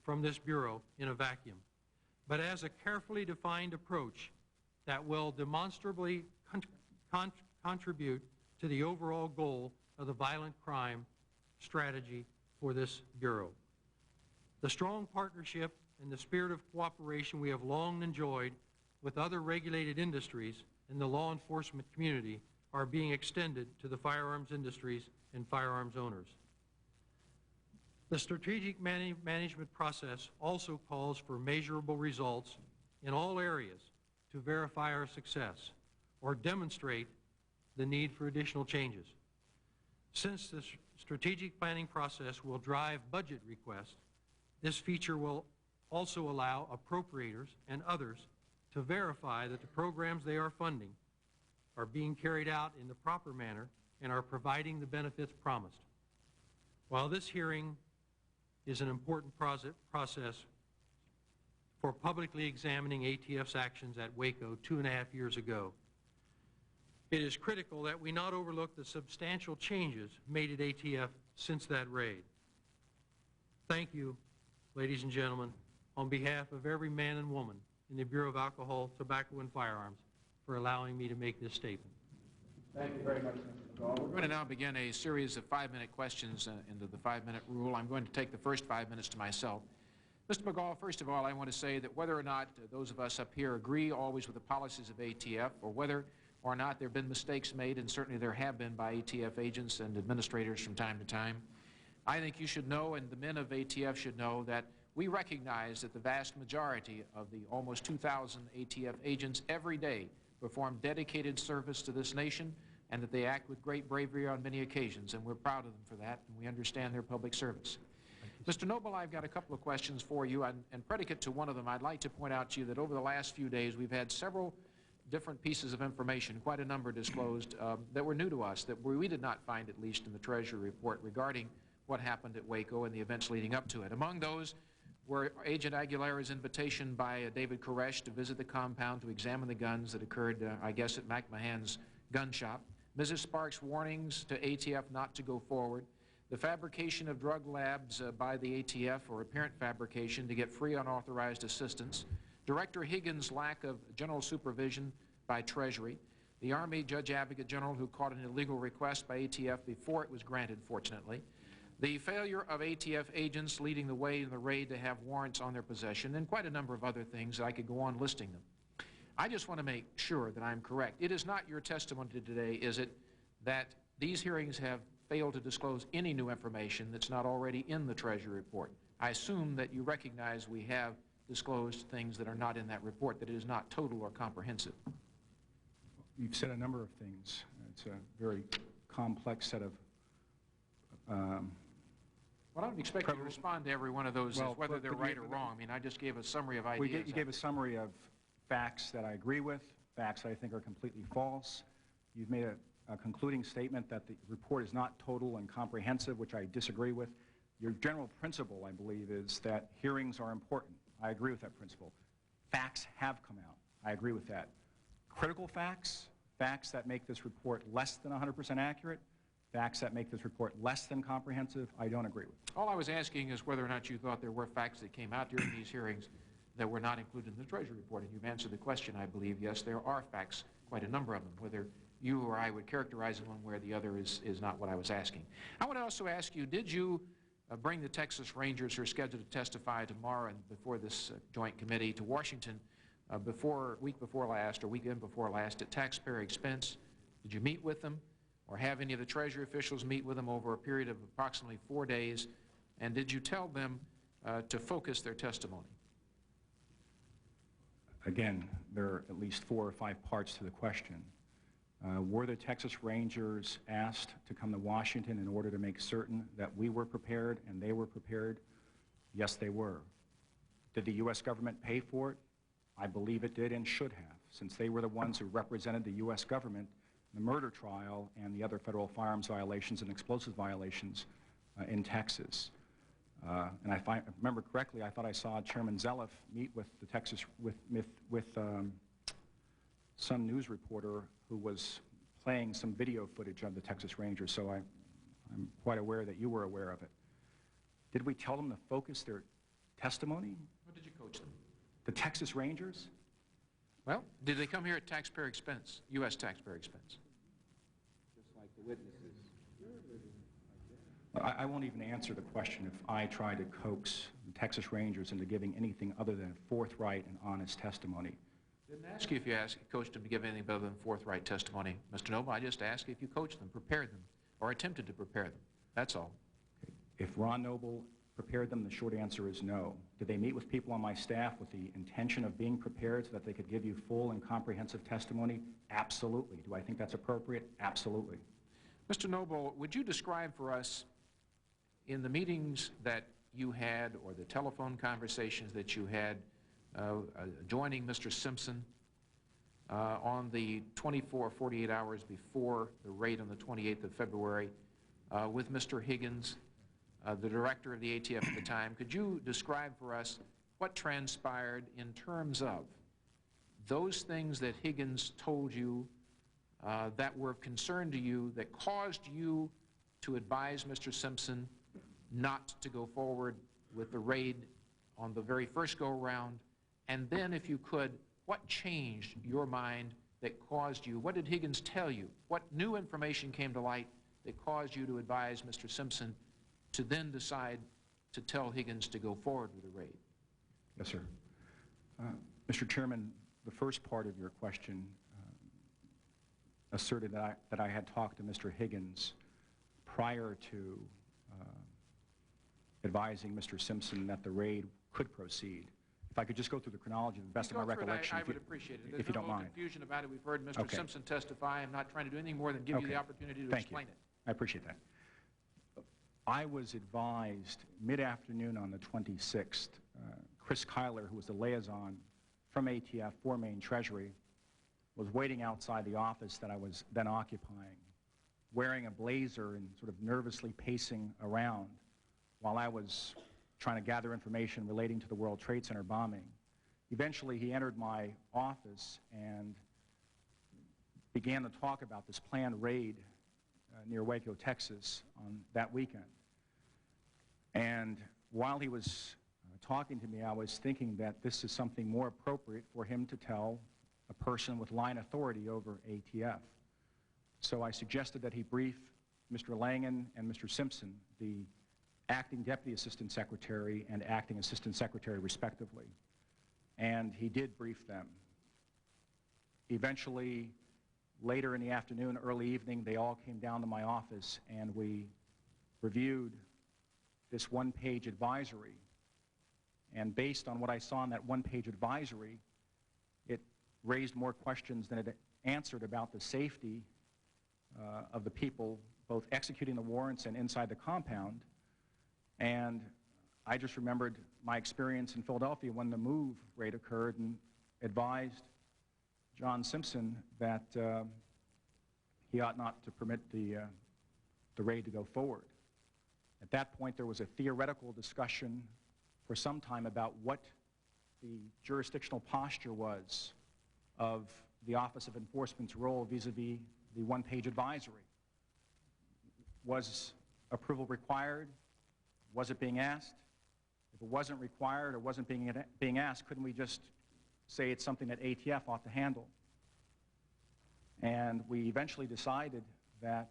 from this Bureau in a vacuum, but as a carefully defined approach that will demonstrably contribute to the overall goal of the violent crime strategy for this Bureau. The strong partnership and the spirit of cooperation we have long enjoyed with other regulated industries in the law enforcement community are being extended to the firearms industries and firearms owners. The strategic management process also calls for measurable results in all areas to verify our success or demonstrate the need for additional changes. Since the strategic planning process will drive budget requests, this feature will also allow appropriators and others to verify that the programs they are funding are being carried out in the proper manner and are providing the benefits promised. While this hearing is an important process for publicly examining ATF's actions at Waco 2.5 years ago, it is critical that we not overlook the substantial changes made at ATF since that raid. Thank you, ladies and gentlemen, on behalf of every man and woman in the Bureau of Alcohol, Tobacco, and Firearms, for allowing me to make this statement. Thank you very much, Mr. Magaw. We're going to now begin a series of 5-minute questions into the 5-minute rule. I'm going to take the first 5 minutes to myself. Mr. Magaw, first of all, I want to say that whether or not those of us up here agree always with the policies of ATF, or whether or not there have been mistakes made, and certainly there have been by ATF agents and administrators from time to time, I think you should know, and the men of ATF should know, that we recognize that the vast majority of the almost 2,000 ATF agents every day perform dedicated service to this nation, and that they act with great bravery on many occasions, and we're proud of them for that, and we understand their public service. Mr. Noble, I've got a couple of questions for you, and predicate to one of them, I'd like to point out to you that over the last few days we've had several different pieces of information, quite a number disclosed, that were new to us, that we did not find, at least in the Treasury report, regarding what happened at Waco and the events leading up to it. Among those were Agent Aguilera's invitation by David Koresh to visit the compound to examine the guns that occurred, I guess, at Mac Mahan's gun shop. Mrs. Sparks' warnings to ATF not to go forward, the fabrication of drug labs by the ATF or apparent fabrication to get free unauthorized assistance, Director Higgins' lack of general supervision by Treasury, the Army Judge Advocate General who caught an illegal request by ATF before it was granted, fortunately, the failure of ATF agents leading the way in the raid to have warrants on their possession, and quite a number of other things. I could go on listing them. I just want to make sure that I'm correct. It is not your testimony today, is it, that these hearings have failed to disclose any new information that's not already in the Treasury report? I assume that you recognize we have disclosed things that are not in that report, that it is not total or comprehensive. You've said a number of things. It's a very complex set of Well, I don't expect you to respond to every one of those, as whether they're right or wrong. I mean, I just gave a summary of ideas. You gave a summary of facts that I agree with, facts that I think are completely false. You've made a concluding statement that the report is not total and comprehensive, which I disagree with. Your general principle, I believe, is that hearings are important. I agree with that principle. Facts have come out. I agree with that. Critical facts, facts that make this report less than 100% accurate, facts that make this report less than comprehensive, I don't agree with. All I was asking is whether or not you thought there were facts that came out during these hearings that were not included in the Treasury report, and you've answered the question, I believe. Yes, there are facts, quite a number of them. Whether you or I would characterize them one way or the other is not what I was asking. I want to also ask you, did you bring the Texas Rangers who are scheduled to testify tomorrow and before this joint committee to Washington week before last or weekend before last at taxpayer expense? Did you meet with them or have any of the Treasury officials meet with them over a period of approximately 4 days? And did you tell them to focus their testimony? Again, there are at least 4 or 5 parts to the question. Were the Texas Rangers asked to come to Washington in order to make certain that we were prepared and they were prepared? Yes, they were. Did the U.S. government pay for it? I believe it did and should have, since they were the ones who represented the U.S. government in the murder trial and the other federal firearms violations and explosive violations in Texas. And if I remember correctly, I thought I saw Chairman Zelliff meet with the Texas, with some news reporter who was playing some video footage of the Texas Rangers, so I'm quite aware that you were aware of it. Did we tell them to focus their testimony? What did you coach them? The Texas Rangers? Well, did they come here at taxpayer expense, U.S. taxpayer expense? Just like the witnesses. I won't even answer the question if I try to coax the Texas Rangers into giving anything other than forthright and honest testimony. Didn't ask you if you coached them to give anything other than forthright testimony, Mr. Noble. I just asked if you coached them, prepared them, or attempted to prepare them. That's all. Okay. If Ron Noble prepared them, the short answer is no. Did they meet with people on my staff with the intention of being prepared so that they could give you full and comprehensive testimony? Absolutely. Do I think that's appropriate? Absolutely. Mr. Noble, would you describe for us, in the meetings that you had or the telephone conversations that you had joining Mr. Simpson on the 48 hours before the raid on the 28th of February with Mr. Higgins, the director of the ATF at the time, could you describe for us what transpired in terms of those things that Higgins told you that were of concern to you that caused you to advise Mr. Simpson not to go forward with the raid on the very first go-around? And then, if you could, what changed your mind that caused you, what did Higgins tell you? What new information came to light that caused you to advise Mr. Simpson to then decide to tell Higgins to go forward with the raid? Yes, sir. Mr. Chairman, the first part of your question asserted that I had talked to Mr. Higgins prior to advising Mr. Simpson that the raid could proceed. If I could just go through the chronology to the best of my recollection. I would appreciate it. If you don't mind. There's no confusion about it. We've heard Mr. Simpson testify. I'm not trying to do anything more than give you the opportunity to explain it. I appreciate that. I was advised mid-afternoon on the 26th, Chris Kyler, who was the liaison from ATF for Maine Treasury, was waiting outside the office that I was then occupying, wearing a blazer and sort of nervously pacing around while I was trying to gather information relating to the World Trade Center bombing. Eventually, he entered my office and began to talk about this planned raid near Waco, Texas on that weekend. And while he was talking to me, I was thinking that this is something more appropriate for him to tell a person with line authority over ATF. So I suggested that he brief Mr. Langan and Mr. Simpson, the acting deputy assistant secretary and acting assistant secretary respectively. And he did brief them. Eventually, later in the afternoon, early evening, they all came down to my office and we reviewed this one-page advisory. And based on what I saw in that one-page advisory, it raised more questions than it answered about the safety of the people both executing the warrants and inside the compound. And I just remembered my experience in Philadelphia when the MOVE raid occurred and advised John Simpson that he ought not to permit the raid to go forward. At that point, there was a theoretical discussion for some time about what the jurisdictional posture was of the Office of Enforcement's role vis-a-vis the one-page advisory. Was approval required? Was it being asked? If it wasn't required or wasn't being asked, couldn't we just say it's something that ATF ought to handle? And we eventually decided that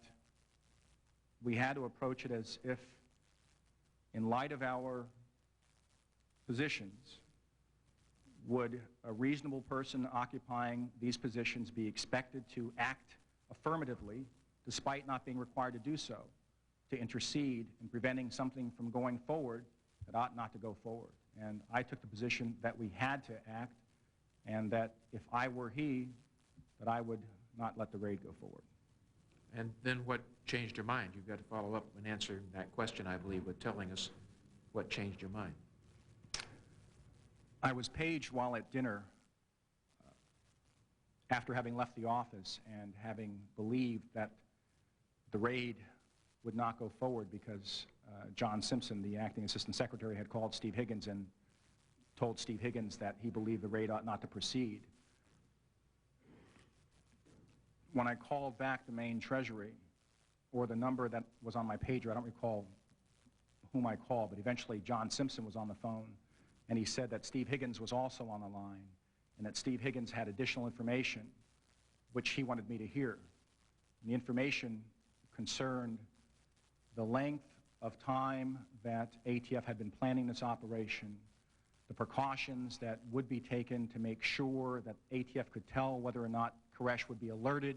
we had to approach it as if, in light of our positions, would a reasonable person occupying these positions be expected to act affirmatively, despite not being required to do so, to intercede in preventing something from going forward that ought not to go forward? And I took the position that we had to act, and that if I were he, that I would not let the raid go forward. And then what changed your mind? You've got to follow up and answer that question, I believe, with telling us what changed your mind. I was paged while at dinner after having left the office and having believed that the raid would not go forward because John Simpson, the acting assistant secretary, had called Steve Higgins and told Steve Higgins that he believed the raid ought not to proceed. When I called back the main treasury, or the number that was on my pager, I don't recall whom I called, but eventually John Simpson was on the phone, and he said that Steve Higgins was also on the line, and that Steve Higgins had additional information which he wanted me to hear. And the information concerned the length of time that ATF had been planning this operation, the precautions that would be taken to make sure that ATF could tell whether or not Koresh would be alerted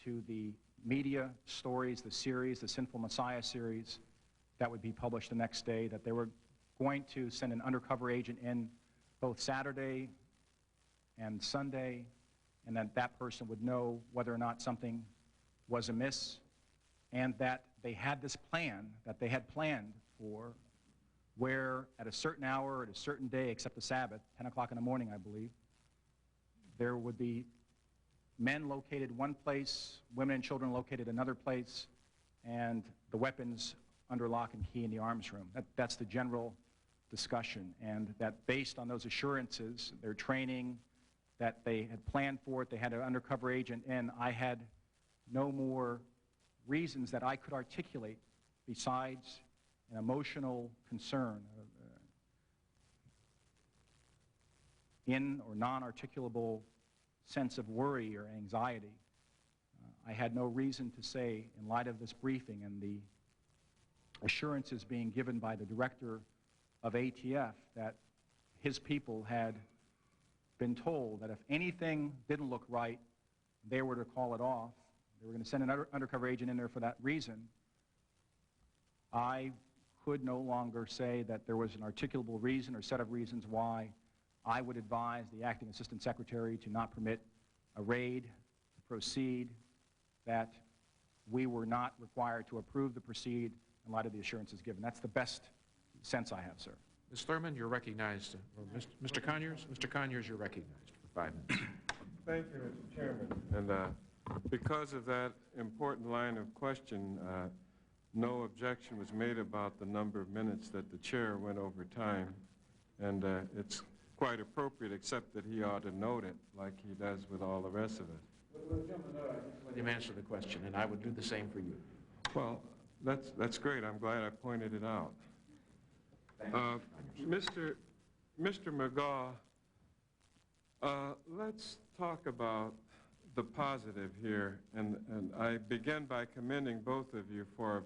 to the media stories, the series, the Sinful Messiah series that would be published the next day, that they were going to send an undercover agent in both Saturday and Sunday, and that that person would know whether or not something was amiss, and that they had this plan that they had planned for, where at a certain hour, at a certain day, except the Sabbath, 10 o'clock in the morning, I believe, there would be men located one place, women and children located another place, and the weapons under lock and key in the arms room. That's the general discussion, and that based on those assurances, their training, that they had planned for it, they had an undercover agent in, I had no more reasons that I could articulate besides an emotional concern, in or non-articulable sense of worry or anxiety. I had no reason to say, in light of this briefing and the assurances being given by the director of ATF, that his people had been told that if anything didn't look right, they were to call it off. They were going to send an undercover agent in there for that reason. I could no longer say that there was an articulable reason or set of reasons why I would advise the acting assistant secretary to not permit a raid to proceed, that we were not required to approve the proceed in light of the assurances given. That's the best sense I have, sir. Ms. Thurman, you're recognized. Mr. Conyers? Mr. Conyers, you're recognized for 5 minutes. Thank you, Mr. Chairman. And because of that important line of question, no objection was made about the number of minutes that the chair went over time. And it's quite appropriate, except that he ought to note it like he does with all the rest of it. Well, gentlemen, no, I just let him answer the question, and I would do the same for you. Well, that's great. I'm glad I pointed it out. Mr. Magaw, let's talk about the positive here, and I begin by commending both of you for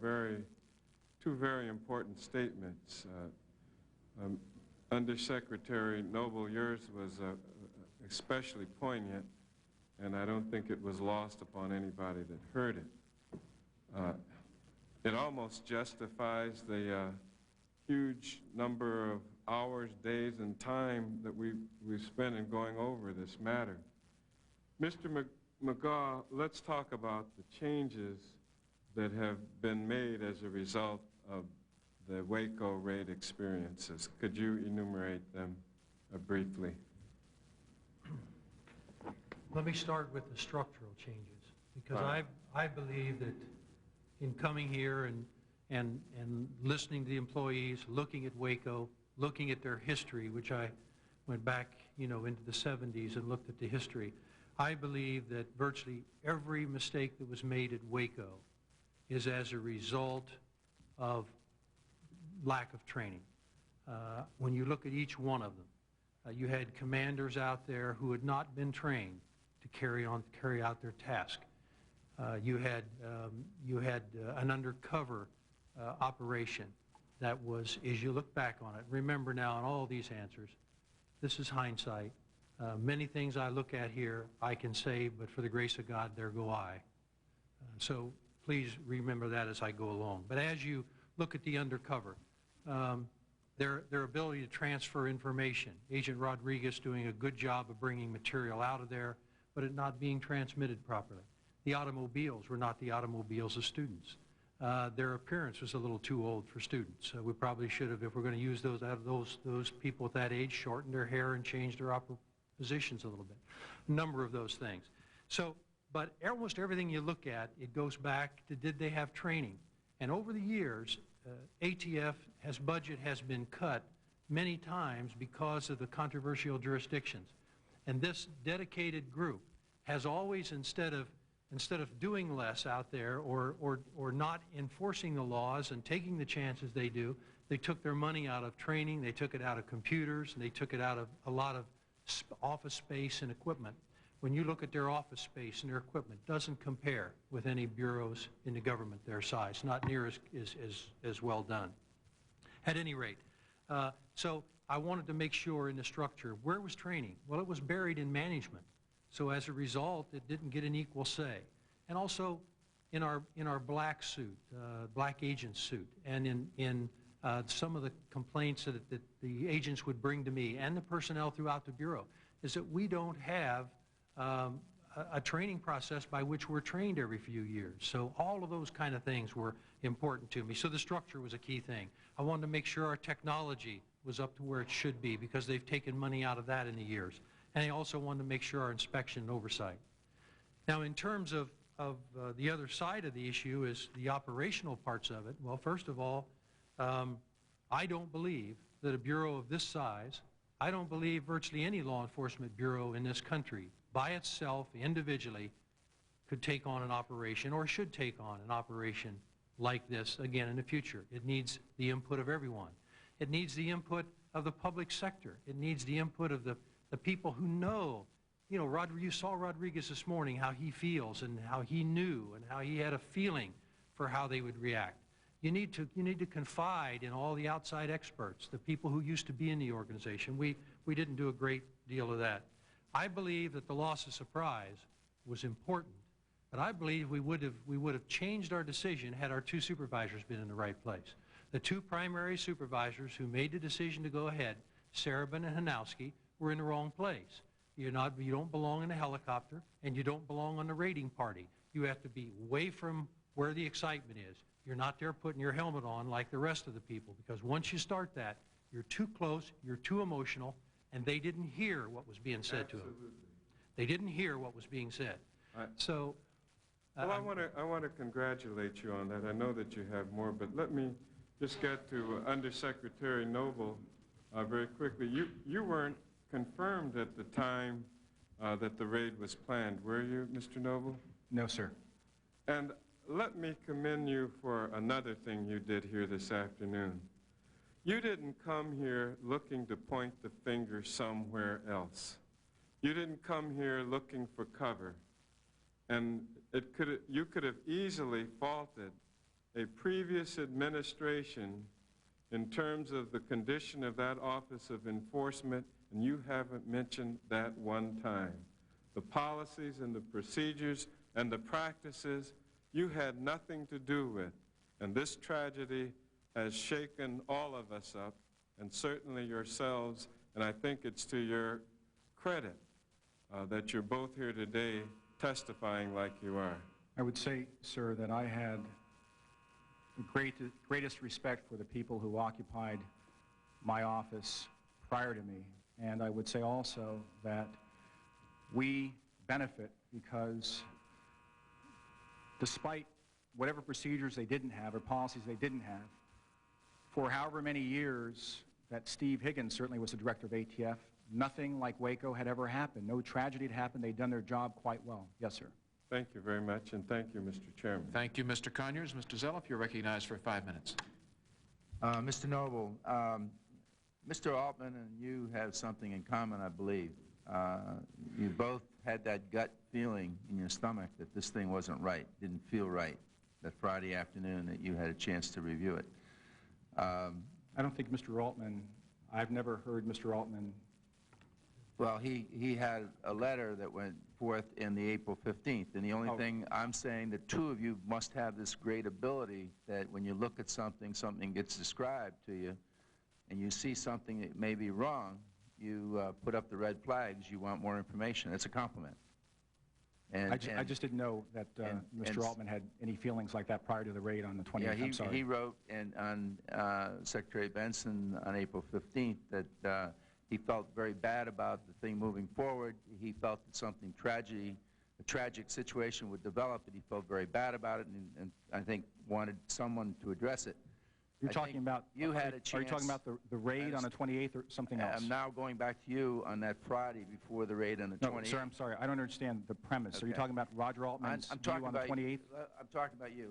two very important statements. Undersecretary Noble, yours was especially poignant, and I don't think it was lost upon anybody that heard it. It almost justifies the huge number of hours, days, and time that we've spent in going over this matter. Mr. Magaw, let's talk about the changes that have been made as a result of the Waco raid experiences. Could you enumerate them briefly? Let me start with the structural changes, because I believe that in coming here and listening to the employees, looking at Waco, looking at their history, which I went back, into the 70s and looked at the history, I believe that virtually every mistake that was made at Waco is as a result of lack of training. When you look at each one of them, you had commanders out there who had not been trained to carry out their task. You had an undercover operation that was, as you look back on it, remember now on all these answers, this is hindsight. Many things I look at here I can say, but for the grace of God, there go I. So please remember that as I go along. But as you look at the undercover, their ability to transfer information, Agent Rodriguez doing a good job of bringing material out of there, but it not being transmitted properly. The automobiles were not the automobiles of students. Their appearance was a little too old for students. We probably should have, if we're going to use those people at that age, shortened their hair and changed their positions a little bit. A number of those things. So, but almost everything you look at, it goes back to, did they have training? And over the years, ATF budget has been cut many times because of the controversial jurisdictions. And this dedicated group has always, instead of doing less out there or not enforcing the laws and taking the chances they do, they took their money out of training, they took it out of computers, and they took it out of a lot of office space and equipment. When you look at their office space and their equipment, doesn't compare with any bureaus in the government their size, not near as well done. At any rate, so I wanted to make sure in the structure, where was training? Well, it was buried in management. So as a result, it didn't get an equal say. And also in our black suit, black agent suit, and in some of the complaints that the agents would bring to me and the personnel throughout the Bureau, is that we don't have a training process by which we're trained every few years. So all of those kind of things were important to me. So the structure was a key thing. I wanted to make sure our technology was up to where it should be, because they've taken money out of that in the years. And I also wanted to make sure our inspection and oversight. Now, in terms of the other side of the issue is the operational parts of it. Well, first of all, I don't believe that a bureau of this size, I don't believe virtually any law enforcement bureau in this country by itself, individually, could take on an operation or should take on an operation like this again in the future. It needs the input of everyone. It needs the input of the public sector. It needs the input of the people who know. You know, you saw Rodriguez this morning, how he feels and how he knew and how he had a feeling for how they would react. You need to confide in all the outside experts, the people who used to be in the organization. We didn't do a great deal of that. I believe that the loss of surprise was important, but I believe we would have changed our decision had our two supervisors been in the right place. The two primary supervisors who made the decision to go ahead, Sarabin and Hanowski, were in the wrong place. You don't belong in a helicopter, and you don't belong on the raiding party. You have to be away from where the excitement is. You're not there putting your helmet on like the rest of the people, because once you start that, you're too close, you're too emotional, and they didn't hear what was being said to them. They didn't hear what was being said. So, well, I want to congratulate you on that. I know that you have more, but let me just get to Undersecretary Noble very quickly. You weren't confirmed at the time that the raid was planned, were you, Mr. Noble? No, sir. And let me commend you for another thing you did here this afternoon. You didn't come here looking to point the finger somewhere else. You didn't come here looking for cover. And you could have easily faulted a previous administration in terms of the condition of that Office of Enforcement, and you haven't mentioned that one time. The policies and the procedures and the practices you had nothing to do with. And this tragedy has shaken all of us up, and certainly yourselves, and I think it's to your credit that you're both here today testifying like you are. I would say, sir, that I had the greatest respect for the people who occupied my office prior to me. And I would say also that we benefit because despite whatever procedures they didn't have or policies they didn't have, for however many years that Steve Higgins certainly was the director of ATF, nothing like Waco had ever happened. No tragedy had happened. They'd done their job quite well. Yes, sir. Thank you very much, and thank you, Mr. Chairman. Thank you, Mr. Conyers. Mr. Zelloff, you're recognized for 5 minutes. Mr. Noble, Mr. Altman and you have something in common, I believe. You both had that gut feeling in your stomach that this thing wasn't right, didn't feel right, that Friday afternoon that you had a chance to review it. I don't think Mr. Altman, I've never heard Mr. Altman. Well, he had a letter that went forth in the April 15th, and the only thing I'm saying, the two of you must have this great ability that when you look at something, something gets described to you, and you see something that may be wrong, you put up the red flags, you want more information. That's a compliment. And, I just didn't know that Mr. Altman had any feelings like that prior to the raid on the 20th. Yeah, I'm sorry. he wrote on Secretary Benson on April 15th that he felt very bad about the thing moving forward. He felt that something a tragic situation would develop, and he felt very bad about it, and I think wanted someone to address it. You're talking about, you had a chance. Are you talking about the raid on the 28th or something else? I'm now going back to you on that Friday before the raid on the 28th. No, sir, I'm sorry. I don't understand the premise. Okay. Are you talking about Roger Altman's view on the 28th? I'm talking about you.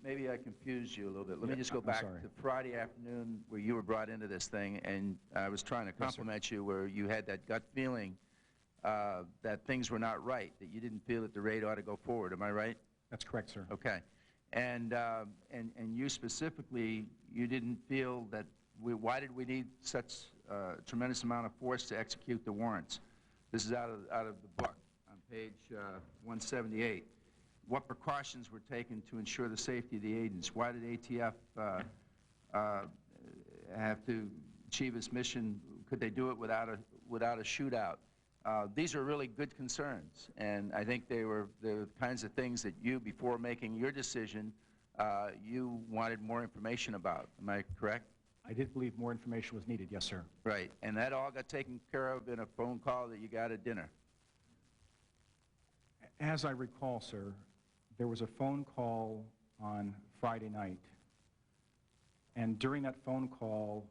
Maybe I confused you a little bit. Let me just go back to Friday afternoon where you were brought into this thing, and I was trying to compliment you where you had that gut feeling that things were not right, that you didn't feel that the raid ought to go forward. Am I right? That's correct, sir. Okay. And you specifically, you didn't feel that, why did we need such a tremendous amount of force to execute the warrants? This is out of the book on page 178. What precautions were taken to ensure the safety of the agents? Why did ATF have to achieve its mission? Could they do it without a shootout? These are really good concerns, and I think they were the kinds of things that you, before making your decision, you wanted more information about. Am I correct? I did believe more information was needed, yes, sir. Right, and that all got taken care of in a phone call that you got at dinner. As I recall, sir, there was a phone call on Friday night, and during that phone call,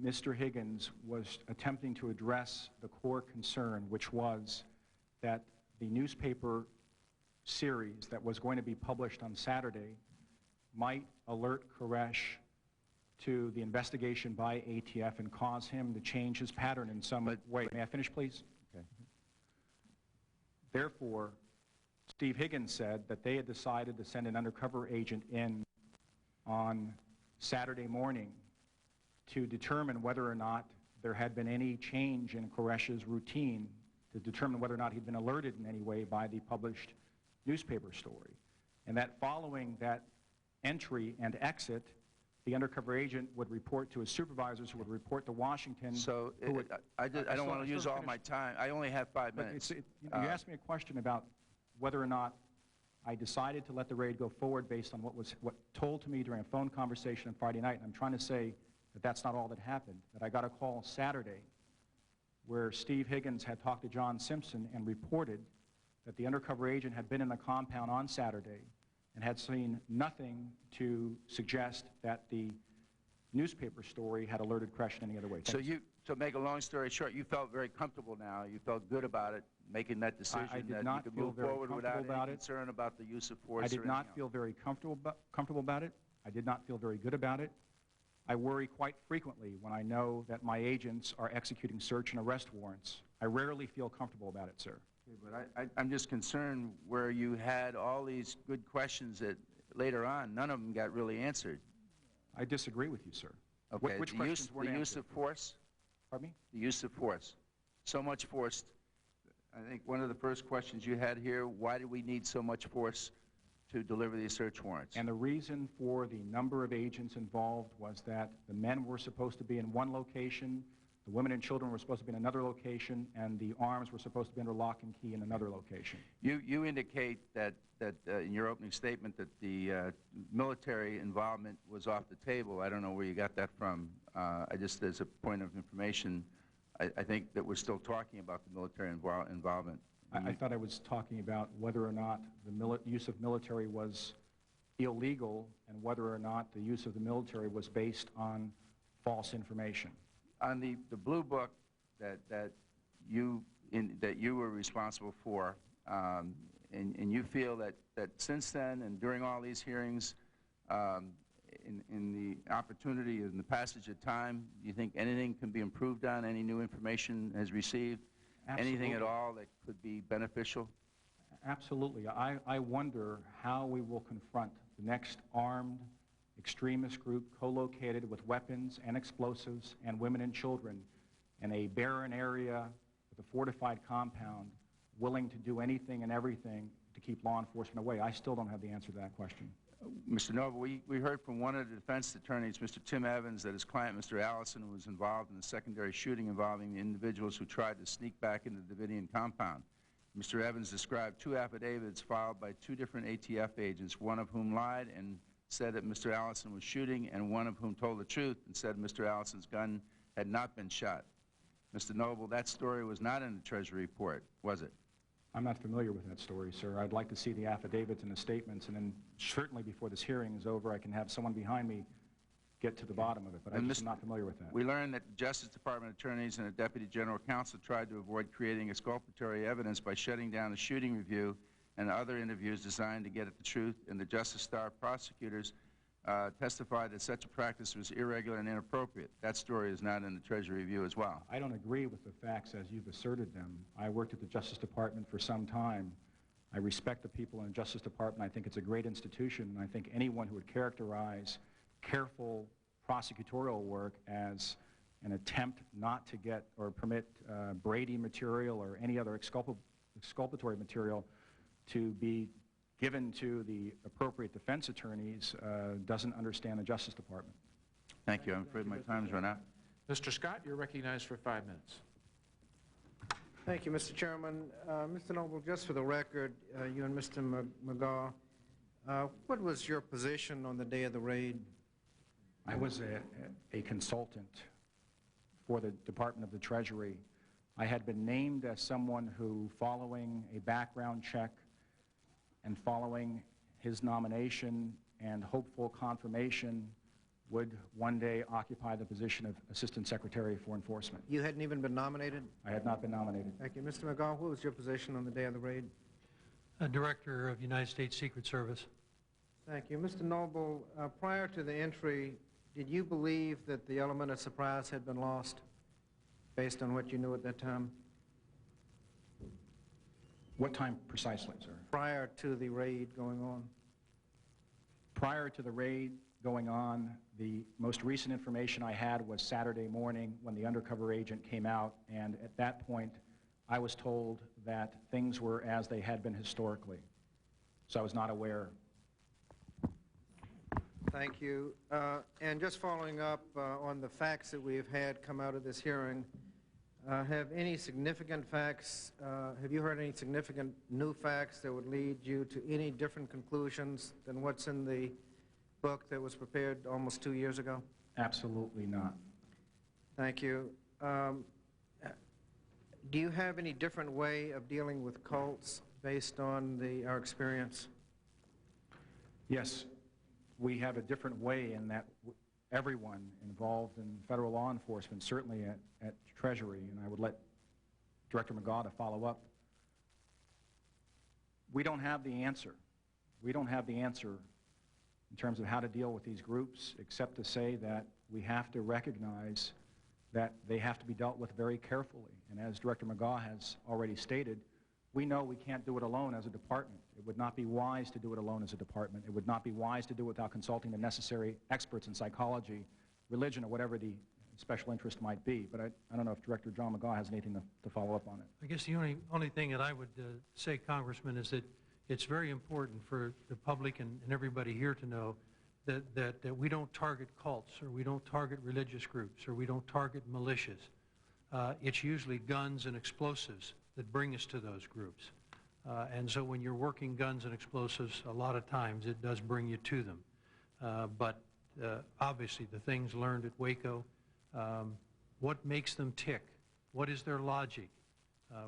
Mr. Higgins was attempting to address the core concern, which was that the newspaper series that was going to be published on Saturday might alert Koresh to the investigation by ATF and cause him to change his pattern in some way. May I finish, please? Okay. Therefore, Steve Higgins said that they had decided to send an undercover agent in on Saturday morning to determine whether or not there had been any change in Koresh's routine, to determine whether or not he'd been alerted in any way by the published newspaper story. And that following that entry and exit, the undercover agent would report to his supervisors, who would report to Washington. So I don't want to use all my time. I only have 5 minutes. You asked me a question about whether or not I decided to let the raid go forward based on what told to me during a phone conversation on Friday night. And I'm trying to say that that's not all that happened, that I got a call Saturday where Steve Higgins had talked to John Simpson and reported that the undercover agent had been in the compound on Saturday and had seen nothing to suggest that the newspaper story had alerted Kresh in any other way. So to make a long story short, you felt very comfortable now. You felt good about it, making that decision I did that not you could feel move very forward without comfortable about any it. concern about the use of force. I did or not anything feel else. very comfortable about it. I did not feel very good about it. I worry quite frequently when I know that my agents are executing search and arrest warrants. I rarely feel comfortable about it, sir. Okay, but I'm just concerned where you had all these good questions that later on, none of them got really answered. I disagree with you, sir. Okay, Which questions weren't the use answered? of force? Pardon me? The use of force. So much force. I think one of the first questions you had here, why do we need so much force to deliver these search warrants? And the reason for the number of agents involved was that the men were supposed to be in one location, the women and children were supposed to be in another location, and the arms were supposed to be under lock and key in another location. You indicate that in your opening statement that the military involvement was off the table. I don't know where you got that from. I just, as a point of information, I think that we're still talking about the military involvement. I thought I was talking about whether or not the use of military was illegal and whether or not the use of the military was based on false information. On the blue book that you were responsible for, and you feel that since then and during all these hearings, in the opportunity and the passage of time, do you think anything can be improved on? Any new information has received? Absolutely. Anything at all that could be beneficial? Absolutely. I wonder how we will confront the next armed extremist group co-located with weapons and explosives and women and children in a barren area with a fortified compound, willing to do anything and everything to keep law enforcement away. I still don't have the answer to that question. Mr. Nova, we heard from one of the defense attorneys, Mr. Tim Evans, that his client, Mr. Allison, was involved in the secondary shooting involving the individuals who tried to sneak back into the Davidian compound. Mr. Evans described 2 affidavits filed by 2 different ATF agents, one of whom lied and said that Mr. Allison was shooting, and one of whom told the truth and said Mr. Allison's gun had not been shot. Mr. Noble, that story was not in the Treasury report, was it? I'm not familiar with that story, sir. I'd like to see the affidavits and the statements, and then certainly before this hearing is over, I can have someone behind me get to the bottom of it, but I'm just not familiar with that. We learned that the Justice Department attorneys and the Deputy General Counsel tried to avoid creating exculpatory evidence by shutting down the shooting review and other interviews designed to get at the truth, and the Justice Star prosecutors testified that such a practice was irregular and inappropriate. That story is not in the Treasury review as well. I don't agree with the facts as you've asserted them. I worked at the Justice Department for some time. I respect the people in the Justice Department. I think it's a great institution, and I think anyone who would characterize careful prosecutorial work as an attempt not to get or permit Brady material or any other exculpatory material to be given to the appropriate defense attorneys doesn't understand the Justice Department. Thank you. I'm afraid my time's run out. Mr. Scott, you're recognized for 5 minutes. Thank you, Mr. Chairman. Mr. Noble, just for the record, you and Mr. Magaw, what was your position on the day of the raid? I was a consultant for the Department of the Treasury. I had been named as someone who, following a background check and following his nomination and hopeful confirmation, would one day occupy the position of Assistant Secretary for Enforcement. You hadn't even been nominated? I had not been nominated. Thank you. Mr. Magaw, what was your position on the day of the raid? Director of United States Secret Service. Thank you. Mr. Noble, prior to the entry, did you believe that the element of surprise had been lost based on what you knew at that time? What time precisely, sir? Prior to the raid going on? Prior to the raid going on, the most recent information I had was Saturday morning when the undercover agent came out, and at that point I was told that things were as they had been historically. So I was not aware. Thank you. And just following up on the facts that we've had come out of this hearing, have any significant facts, have you heard any significant new facts that would lead you to any different conclusions than what's in the book that was prepared almost 2 years ago? Absolutely not. Thank you. Do you have any different way of dealing with cults based on our experience? Yes, we have a different way in that everyone involved in federal law enforcement, certainly at Treasury, and I would let Director Magaw to follow up. We don't have the answer. We don't have the answer in terms of how to deal with these groups, except to say that we have to recognize that they have to be dealt with very carefully. And as Director Magaw has already stated, we know we can't do it alone as a department. It would not be wise to do it alone as a department. It would not be wise to do it without consulting the necessary experts in psychology, religion, or whatever the special interest might be. But I don't know if Director John Magaw has anything to follow up on it. I guess the only thing that I would say, Congressman, is that it's very important for the public and everybody here to know that we don't target cults, or we don't target religious groups, or we don't target militias. It's usually guns and explosives that bring us to those groups. And so when you're working guns and explosives, a lot of times it does bring you to them. But obviously the things learned at Waco, what makes them tick? What is their logic?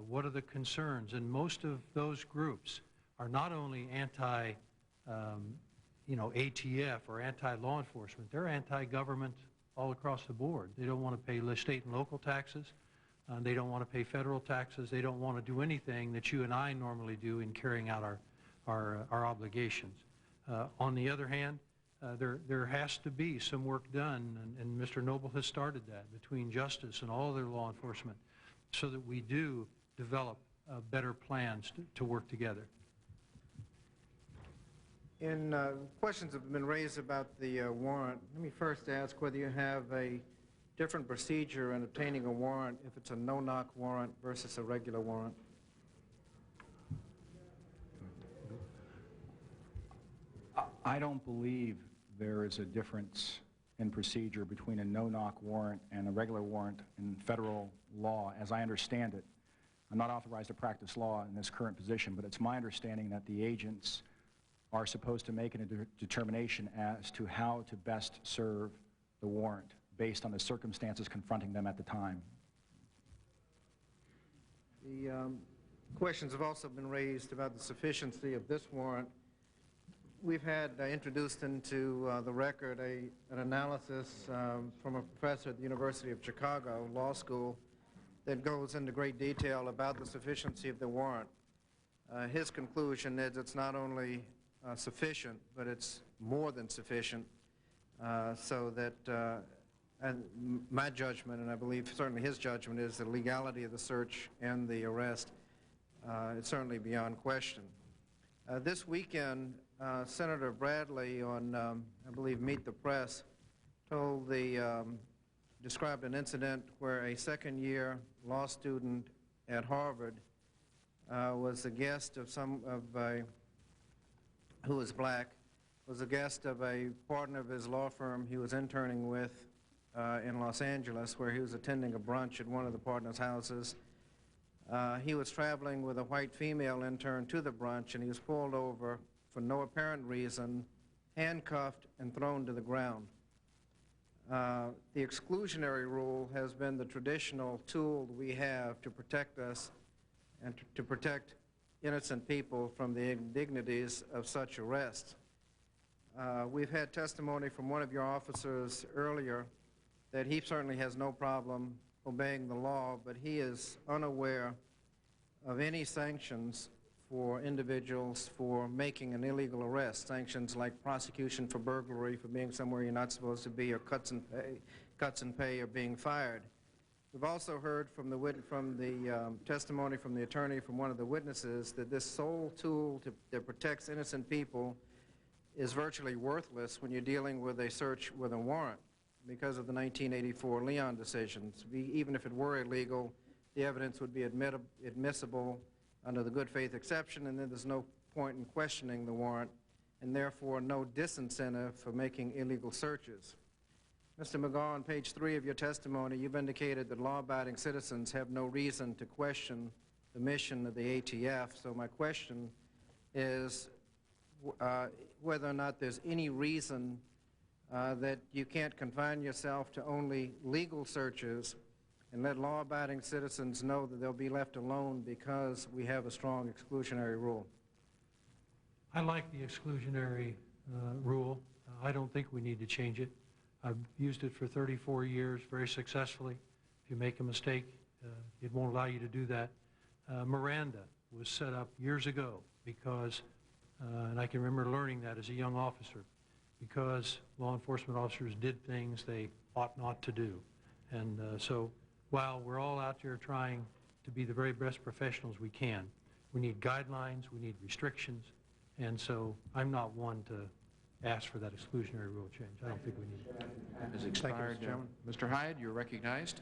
What are the concerns? And most of those groups are not only anti, ATF or anti-law enforcement, they're anti-government all across the board. They don't want to pay state and local taxes. They don't want to pay federal taxes. They don't want to do anything that you and I normally do in carrying out our obligations. On the other hand, there has to be some work done, and Mr. Noble has started that, between justice and all other law enforcement, so that we do develop better plans to work together. In questions have been raised about the warrant. Let me first ask whether you have a different procedure in obtaining a warrant if it's a no-knock warrant versus a regular warrant. I don't believe there is a difference in procedure between a no-knock warrant and a regular warrant in federal law, as I understand it. I'm not authorized to practice law in this current position, but it's my understanding that the agents are supposed to make a determination as to how to best serve the warrant based on the circumstances confronting them at the time. The questions have also been raised about the sufficiency of this warrant. We've had introduced into the record an analysis from a professor at the University of Chicago Law School that goes into great detail about the sufficiency of the warrant. His conclusion is it's not only sufficient, but it's more than sufficient, so that and my judgment, and I believe certainly his judgment, is the legality of the search and the arrest is certainly beyond question. This weekend, Senator Bradley on, I believe, Meet the Press, described an incident where a second-year law student at Harvard was a guest of who was black, was a guest of a partner of his law firm he was interning with in Los Angeles, where he was attending a brunch at one of the partners' houses. He was traveling with a white female intern to the brunch, and he was pulled over for no apparent reason, handcuffed, and thrown to the ground. The exclusionary rule has been the traditional tool we have to protect us and to protect innocent people from the indignities of such arrests. We've had testimony from one of your officers earlier that he certainly has no problem obeying the law, but he is unaware of any sanctions for individuals for making an illegal arrest, sanctions like prosecution for burglary, for being somewhere you're not supposed to be, or cuts and pay, or being fired. We've also heard from the testimony from the attorney from one of the witnesses that this sole tool that protects innocent people is virtually worthless when you're dealing with a search with a warrant because of the 1984 Leon decisions. Even if it were illegal, the evidence would be admissible under the good faith exception, and then there's no point in questioning the warrant, and therefore no disincentive for making illegal searches. Mr. Magaw, on page 3 of your testimony, you've indicated that law-abiding citizens have no reason to question the mission of the ATF. So my question is whether or not there's any reason that you can't confine yourself to only legal searches and let law-abiding citizens know that they'll be left alone because we have a strong exclusionary rule. I like the exclusionary rule. I don't think we need to change it. I've used it for 34 years very successfully. If you make a mistake, it won't allow you to do that. Miranda was set up years ago because, and I can remember learning that as a young officer, because law enforcement officers did things they ought not to do. And so while we're all out there trying to be the very best professionals we can, we need guidelines, we need restrictions, and so I'm not one to ask for that exclusionary rule change. I don't think we need it. Has expired. Mr. Chairman. Mr. Hyde, you're recognized.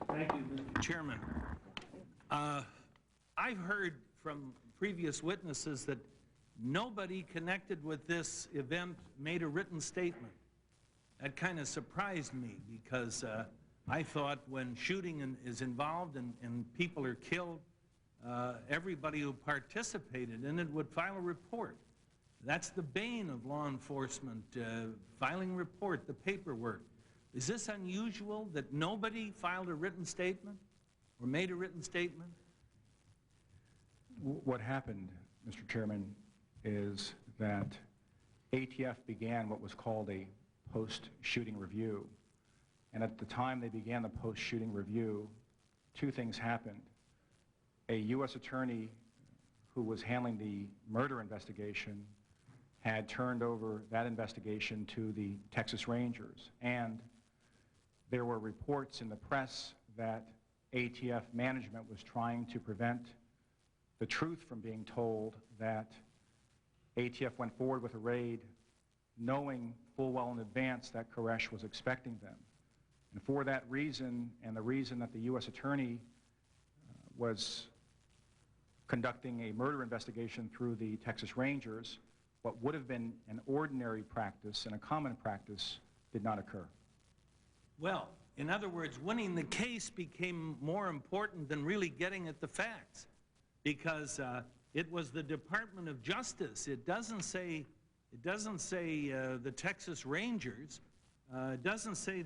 Thank you, Mr. Chairman. I've heard from previous witnesses that nobody connected with this event made a written statement. That kind of surprised me because I thought when shooting is involved and people are killed, everybody who participated in it would file a report. That's the bane of law enforcement, filing report, the paperwork. Is this unusual that nobody filed a written statement or made a written statement? What happened, Mr. Chairman, is that ATF began what was called a post-shooting review. And at the time they began the post-shooting review, two things happened. A U.S. attorney who was handling the murder investigation had turned over that investigation to the Texas Rangers. And there were reports in the press that ATF management was trying to prevent the truth from being told, that ATF went forward with a raid knowing full well in advance that Koresh was expecting them. And for that reason, and the reason that the U.S. attorney was conducting a murder investigation through the Texas Rangers, what would have been an ordinary practice and a common practice did not occur. Well, in other words, winning the case became more important than really getting at the facts, because it was the Department of Justice. It doesn't say the Texas Rangers. It doesn't say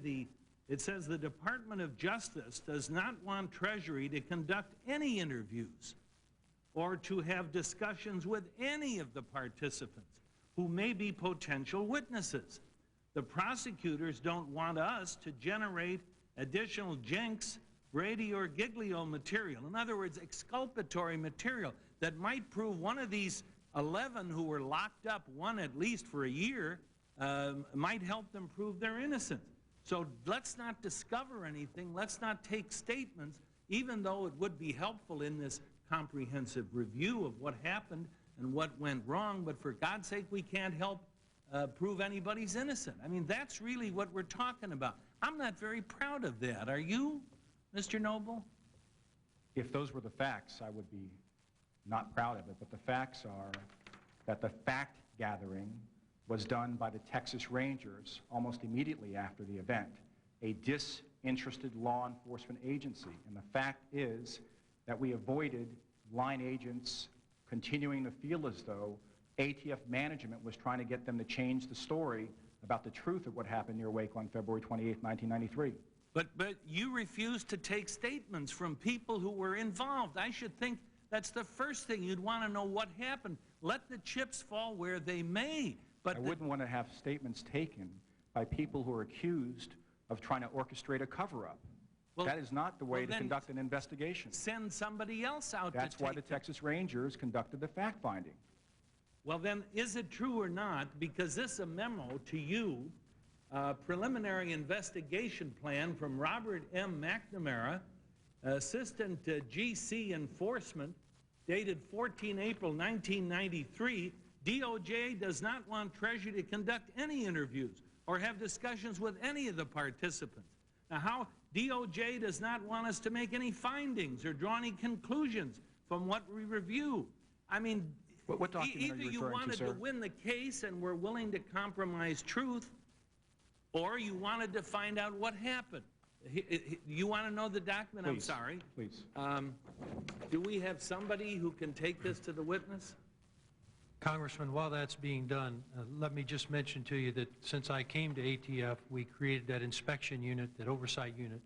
it says the Department of Justice does not want Treasury to conduct any interviews or to have discussions with any of the participants who may be potential witnesses. The prosecutors don't want us to generate additional Jenks, Brady, or Giglio material. In other words, exculpatory material that might prove one of these 11 who were locked up, one at least for a year, might help them prove their innocence. So let's not discover anything. Let's not take statements, even though it would be helpful in this comprehensive review of what happened and what went wrong, but for God's sake, we can't help prove anybody's innocent. I mean, that's really what we're talking about. I'm not very proud of that. Are you, Mr. Noble? If those were the facts, I would be not proud of it, but the facts are that the fact gathering was done by the Texas Rangers almost immediately after the event, a disinterested law enforcement agency. And the fact is that we avoided line agents continuing to feel as though ATF management was trying to get them to change the story about the truth of what happened near Waco on February 28, 1993. But you refused to take statements from people who were involved. I should think that's the first thing. You'd want to know what happened. Let the chips fall where they may. But I wouldn't want to have statements taken by people who are accused of trying to orchestrate a cover-up. Well, that is not the way to conduct an investigation. Send somebody else out. That's why the Texas Rangers conducted the fact-finding. Well, then, is it true or not? Because this is a memo to you, preliminary investigation plan from Robert M. McNamara, Assistant GC Enforcement, dated 14 April 1993. DOJ does not want Treasury to conduct any interviews or have discussions with any of the participants. Now, how DOJ does not want us to make any findings or draw any conclusions from what we review. I mean, what document either are you you wanted to win the case and were willing to compromise truth, or you wanted to find out what happened. You want to know the document? Please, I'm sorry. Please. Do we have somebody who can take this to the witness? Congressman, while that's being done, let me just mention to you that since I came to ATF, we created that inspection unit, that oversight unit,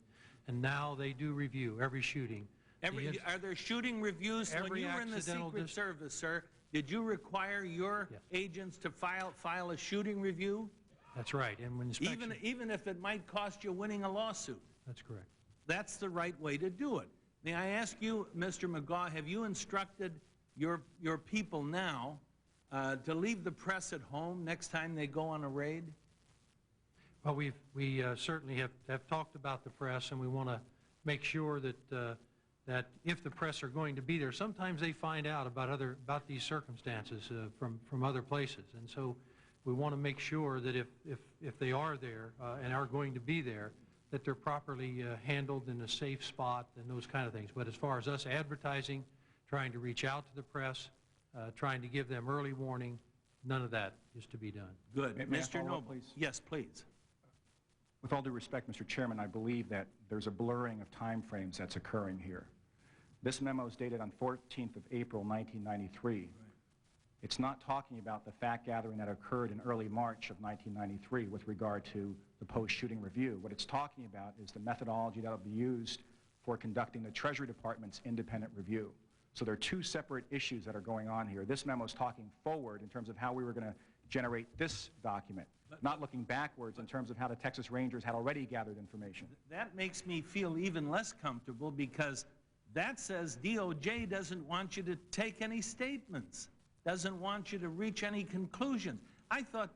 and now they do review every shooting. Are there shooting reviews? When you were in the Secret Service, sir, did you require your agents to file a shooting review? That's right, and when inspection... Even if it might cost you winning a lawsuit. That's correct. That's the right way to do it. May I ask you, Mr. Magaw, have you instructed your people now to leave the press at home next time they go on a raid? Well, we certainly have talked about the press, and we want to make sure that that if the press are going to be there, sometimes they find out about these circumstances from other places, and so we want to make sure that if they are there and are going to be there, that they're properly handled in a safe spot and those kind of things. But as far as us advertising, trying to reach out to the press, trying to give them early warning, none of that is to be done. Good. May I Mr. follow up, Noble. please? Yes, please. With all due respect, Mr. Chairman, I believe that there's a blurring of time frames that's occurring here. This memo is dated on 14th of April, 1993. Right. It's not talking about the fact gathering that occurred in early March of 1993 with regard to the post-shooting review. What it's talking about is the methodology that will be used for conducting the Treasury Department's independent review. So there are two separate issues that are going on here. This memo is talking forward in terms of how we were going to generate this document, not looking backwards in terms of how the Texas Rangers had already gathered information. That makes me feel even less comfortable because that says DOJ doesn't want you to take any statements, doesn't want you to reach any conclusions. I thought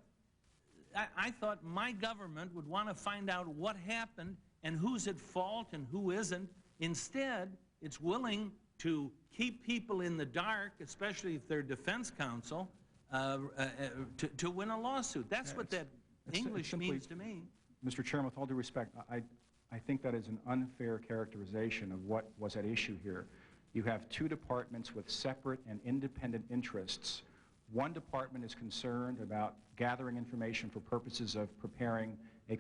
my government would want to find out what happened and who's at fault and who isn't. Instead, it's willing to keep people in the dark, especially if they're defense counsel, to win a lawsuit. That's what that English means to me. Mr. Chairman, with all due respect, I think that is an unfair characterization of what was at issue here. You have two departments with separate and independent interests. One department is concerned about gathering information for purposes of preparing a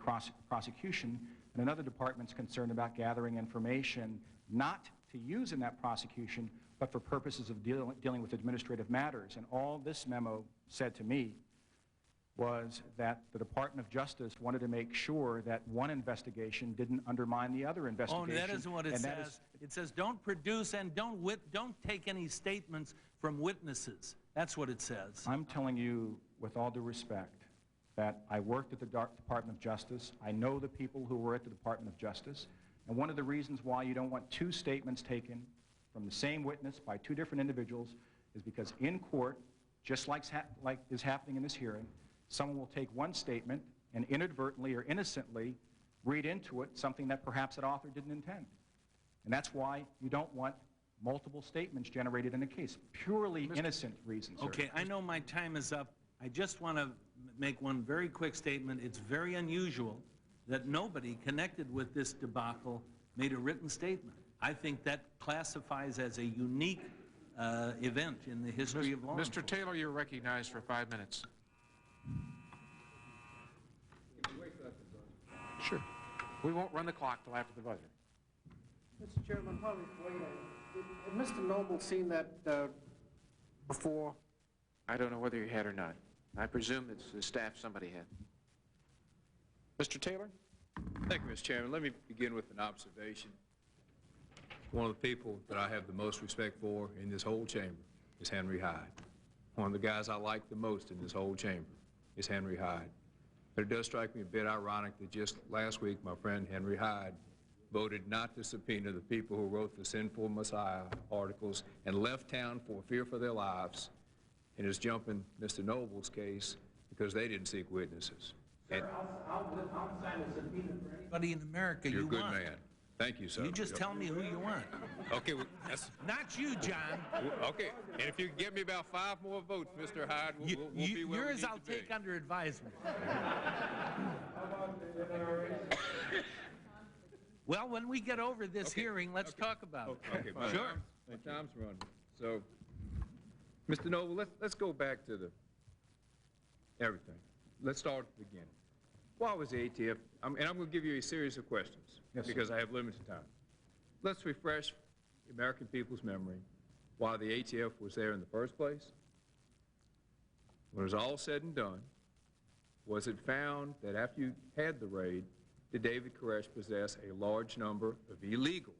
prosecution, and another department is concerned about gathering information not to use in that prosecution, but for purposes of dealing with administrative matters. And all this memo said to me was that the Department of Justice wanted to make sure that one investigation didn't undermine the other investigation. Oh, that isn't what it says. It says don't produce and don't take any statements from witnesses. That's what it says. I'm telling you, with all due respect, that I worked at the Department of Justice. I know the people who were at the Department of Justice. And one of the reasons why you don't want two statements taken from the same witness by two different individuals is because in court, just like is happening in this hearing, someone will take one statement and inadvertently or innocently read into it something that perhaps that author didn't intend. And that's why you don't want multiple statements generated in a case. Purely innocent reasons, sir. Okay, I know my time is up. I just want to make one very quick statement. It's very unusual that nobody connected with this debacle made a written statement. I think that classifies as a unique event in the history of law enforcement. Mr. Taylor, you're recognized for 5 minutes. Sure. We won't run the clock till after the buzzer. Mr. Chairman, probably later. Had Mr. Noble seen that before? I don't know whether he had or not. I presume it's the staff somebody had. Mr. Taylor? Thank you, Mr. Chairman. Let me begin with an observation. One of the people that I have the most respect for in this whole chamber is Henry Hyde. One of the guys I like the most in this whole chamber is Henry Hyde. But it does strike me a bit ironic that just last week my friend Henry Hyde voted not to subpoena the people who wrote the Sinful Messiah articles and left town for fear for their lives and is jumping Mr. Noble's case because they didn't seek witnesses. Sir, I'll sign a subpoena for anybody in America you want. You're a good man. Thank you, sir. You just tell me who you want. Okay, well, that's... Not you, John. Okay, and if you can get me about 5 more votes, Mr. Hyde, we'll be where yours we need I'll to be. take under advisement. Well, when we get over this hearing, let's talk about it. Okay, fine. Sure. My time's running. So, Mr. Noble, let's go back to everything. Let's start at the beginning. Why was the ATF, and I'm going to give you a series of questions because I have limited time. Let's refresh the American people's memory why the ATF was there in the first place. When it was all said and done, was it found that after you had the raid, did David Koresh possess a large number of illegal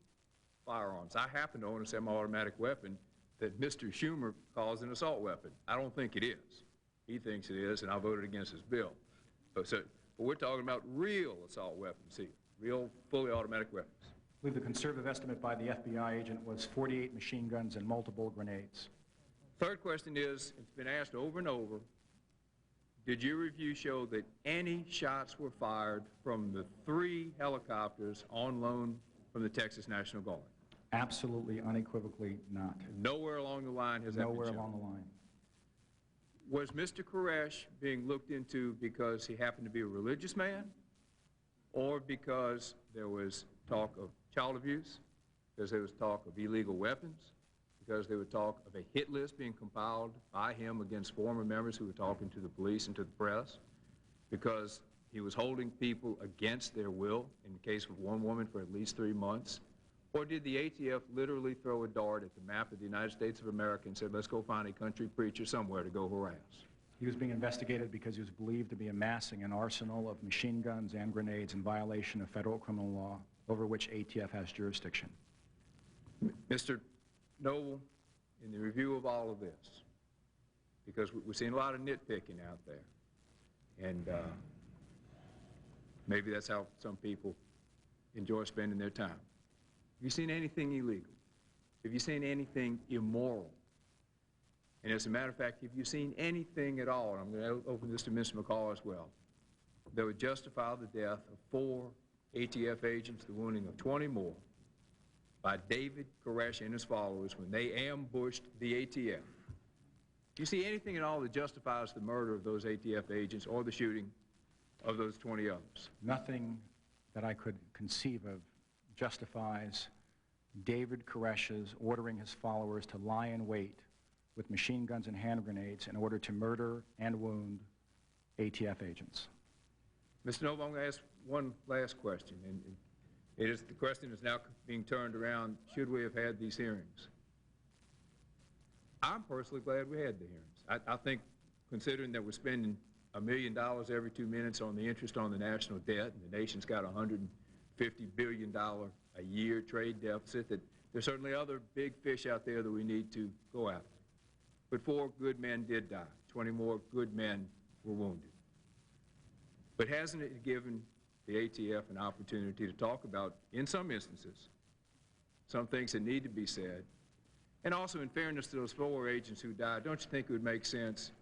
firearms? I happen to own a semi-automatic weapon that Mr. Schumer calls an assault weapon. I don't think it is. He thinks it is, and I voted against his bill. But we're talking about real assault weapons here, real fully automatic weapons. I believe the conservative estimate by the FBI agent was 48 machine guns and multiple grenades. Third question is, it's been asked over and over, did your review show that any shots were fired from the 3 helicopters on loan from the Texas National Guard? Absolutely, unequivocally not. Nowhere along the line has that been shown? Nowhere along the line. Was Mr. Koresh being looked into because he happened to be a religious man, or because there was talk of child abuse, because there was talk of illegal weapons, because there was talk of a hit list being compiled by him against former members who were talking to the police and to the press, because he was holding people against their will, in the case of one woman for at least 3 months? Or did the ATF literally throw a dart at the map of the United States of America and said, let's go find a country preacher somewhere to go harass? He was being investigated because he was believed to be amassing an arsenal of machine guns and grenades in violation of federal criminal law over which ATF has jurisdiction. Mr. Noble, in the review of all of this, because we're seeing a lot of nitpicking out there, and maybe that's how some people enjoy spending their time. Have you seen anything illegal? Have you seen anything immoral? And as a matter of fact, have you seen anything at all, and I'm going to open this to Mr. McCall as well, that would justify the death of 4 ATF agents, the wounding of 20 more, by David Koresh and his followers when they ambushed the ATF? Do you see anything at all that justifies the murder of those ATF agents or the shooting of those 20 others? Nothing that I could conceive of justifies David Koresh's ordering his followers to lie in wait with machine guns and hand grenades in order to murder and wound ATF agents. Mr. Noble, I'm going to ask one last question, and the question is now being turned around, should we have had these hearings? I'm personally glad we had the hearings. I think, considering that we're spending $1 million every 2 minutes on the interest on the national debt, and the nation's got $150 billion a year trade deficit, that there's certainly other big fish out there that we need to go after. But 4 good men did die. 20 more good men were wounded. But hasn't it given the ATF an opportunity to talk about, in some instances, some things that need to be said? And also, in fairness to those 4 agents who died, don't you think it would make sense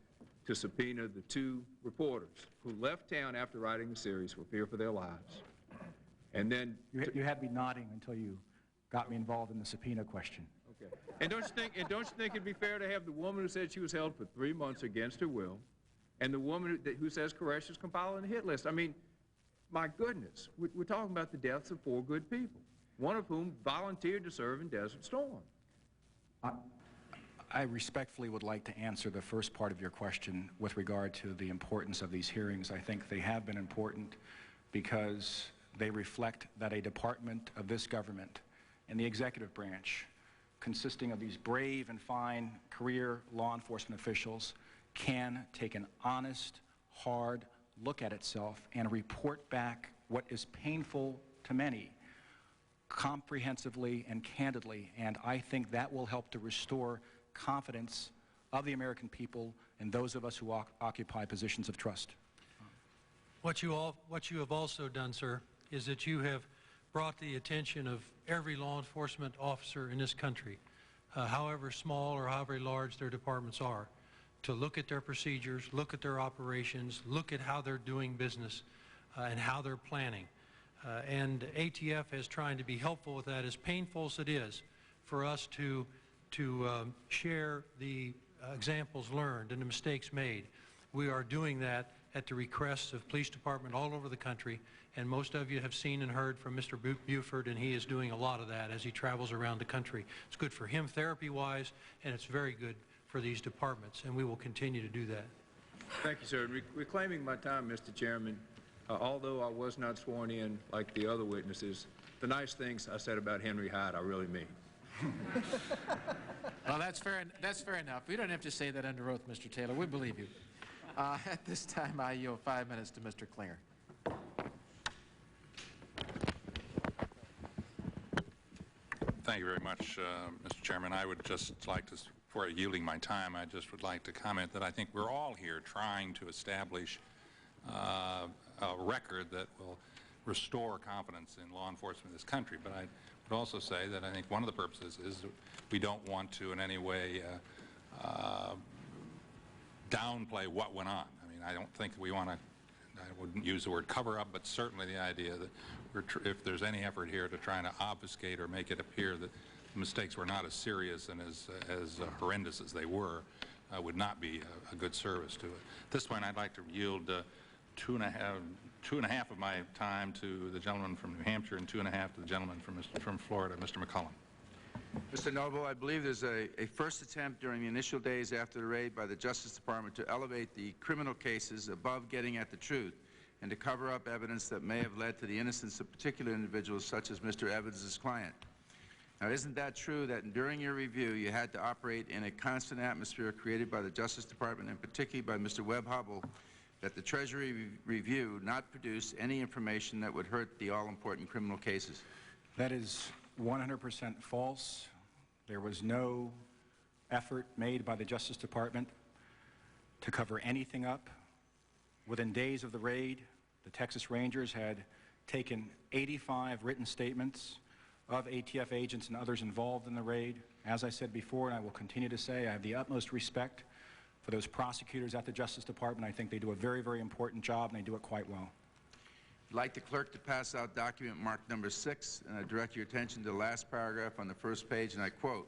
to subpoena the 2 reporters who left town after writing the series for fear for their lives? And then... You had me nodding until you got me involved in the subpoena question. Okay. And don't you think it'd be fair to have the woman who said she was held for 3 months against her will, and the woman who says Koresh is compiling a hit list? I mean, my goodness, we're talking about the deaths of 4 good people, one of whom volunteered to serve in Desert Storm. I respectfully would like to answer the first part of your question with regard to the importance of these hearings. I think they have been important because they reflect that a department of this government and the executive branch, consisting of these brave and fine career law enforcement officials, can take an honest, hard look at itself and report back what is painful to many, comprehensively and candidly, and I think that will help to restore confidence of the American people and those of us who occupy positions of trust. What you have also done, sir, is that you have brought the attention of every law enforcement officer in this country, however small or however large their departments are, to look at their procedures, look at their operations, look at how they're doing business, and how they're planning. And ATF is trying to be helpful with that, as painful as it is for us to share the examples learned and the mistakes made. We are doing that at the request of police department all over the country, and most of you have seen and heard from Mr. Buford, and he is doing a lot of that as he travels around the country. It's good for him therapy-wise, and it's very good for these departments, and we will continue to do that. Thank you, sir. Reclaiming my time, Mr. Chairman, although I was not sworn in like the other witnesses, the nice things I said about Henry Hyde, I really mean. Well, that's fair enough. We don't have to say that under oath, Mr. Taylor. We believe you. At this time, I yield 5 minutes to Mr. Klinger. Thank you very much, Mr. Chairman. I would just like to, before yielding my time, I just would like to comment that I think we're all here trying to establish a record that will restore confidence in law enforcement in this country. But I would also say that I think one of the purposes is that we don't want to in any way downplay what went on. I mean, I don't think we want to, I wouldn't use the word cover up, but certainly the idea that if there's any effort here to try to obfuscate or make it appear that the mistakes were not as serious and as horrendous as they were, would not be a good service to it. At this point, I'd like to yield two and a half of my time to the gentleman from New Hampshire and 2.5 to the gentleman from Florida, Mr. McCollum. Mr. Noble, I believe there's a first attempt during the initial days after the raid by the Justice Department to elevate the criminal cases above getting at the truth and to cover up evidence that may have led to the innocence of particular individuals such as Mr. Evans' client. Now, isn't that true that during your review you had to operate in a constant atmosphere created by the Justice Department and particularly by Mr. Webb Hubble, that the Treasury Review not produce any information that would hurt the all-important criminal cases? That is 100% false. There was no effort made by the Justice Department to cover anything up. Within days of the raid, the Texas Rangers had taken 85 written statements of ATF agents and others involved in the raid. As I said before, and I will continue to say, I have the utmost respect for those prosecutors at the Justice Department. I think they do a very, very important job, and they do it quite well. I'd like the clerk to pass out document marked number 6, and I direct your attention to the last paragraph on the first page, and I quote,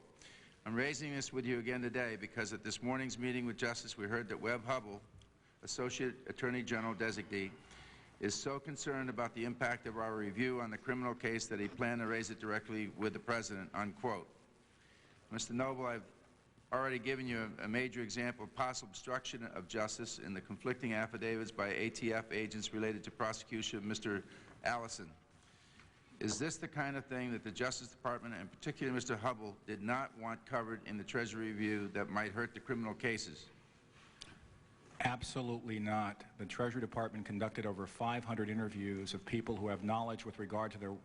"I'm raising this with you again today because at this morning's meeting with Justice, we heard that Webb Hubble, Associate Attorney General designee, is so concerned about the impact of our review on the criminal case that he planned to raise it directly with the President," unquote. Mr. Noble, I've already given you a major example of possible obstruction of justice in the conflicting affidavits by ATF agents related to prosecution of Mr. Allison. Is this the kind of thing that the Justice Department, and particularly Mr. Hubble, did not want covered in the Treasury Review that might hurt the criminal cases? Absolutely not. The Treasury Department conducted over 500 interviews of people who have knowledge with regard to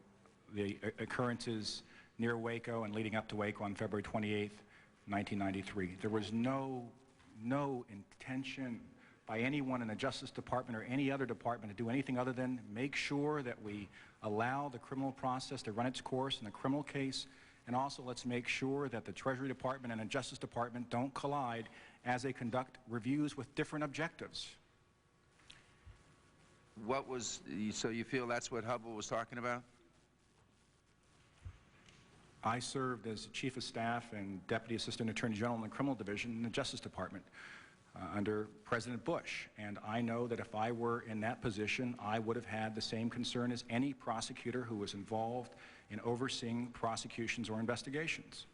the occurrences near Waco and leading up to Waco on February 28th, 1993. There was no intention by anyone in the Justice Department or any other department to do anything other than make sure that we allow the criminal process to run its course in the criminal case, and also let's make sure that the Treasury Department and the Justice Department don't collide as they conduct reviews with different objectives. So you feel that's what Hubble was talking about? I served as Chief of Staff and Deputy Assistant Attorney General in the Criminal Division in the Justice Department under President Bush. And I know that if I were in that position, I would have had the same concern as any prosecutor who was involved in overseeing prosecutions or investigations.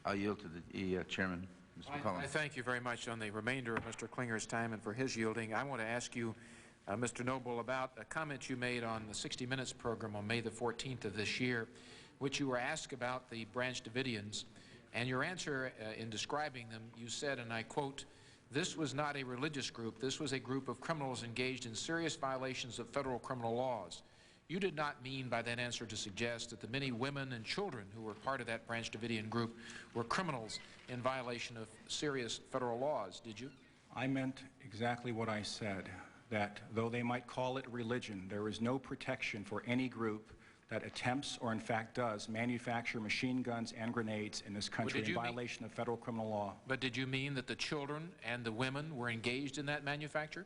I'll yield to the Chairman, Mr. McCollum. I thank you very much on the remainder of Mr. Klinger's time and for his yielding. I want to ask you, Mr. Noble, about a comment you made on the 60 Minutes program on May the 14th of this year, which you were asked about the Branch Davidians, and your answer in describing them, you said, and I quote, "This was not a religious group. This was a group of criminals engaged in serious violations of federal criminal laws." You did not mean by that answer to suggest that the many women and children who were part of that Branch Davidian group were criminals in violation of serious federal laws, did you? I meant exactly what I said, that though they might call it religion, there is no protection for any group that attempts or in fact does manufacture machine guns and grenades in this country in violation of federal criminal law. But did you mean that the children and the women were engaged in that manufacture?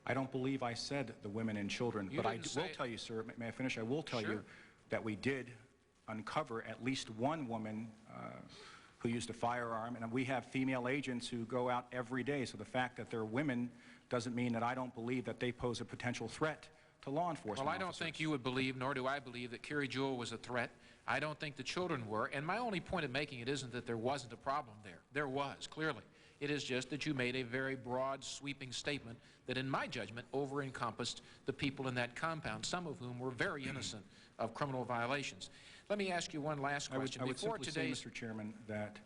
I don't believe I said the women and children, but I will tell you, sir, may I finish? I will tell you that we did uncover at least one woman who used a firearm, and we have female agents who go out every day, so the fact that they're women doesn't mean that I don't believe that they pose a potential threat to law enforcement Well, I don't think you would believe, nor do I believe, that Carrie Jewell was a threat. I don't think the children were, and my only point of making it isn't that there wasn't a problem there. There was, clearly. It is just that you made a very broad, sweeping statement that, in my judgment, over-encompassed the people in that compound, some of whom were very innocent of criminal violations. Let me ask you one last question. I would simply say, Mr. Chairman, that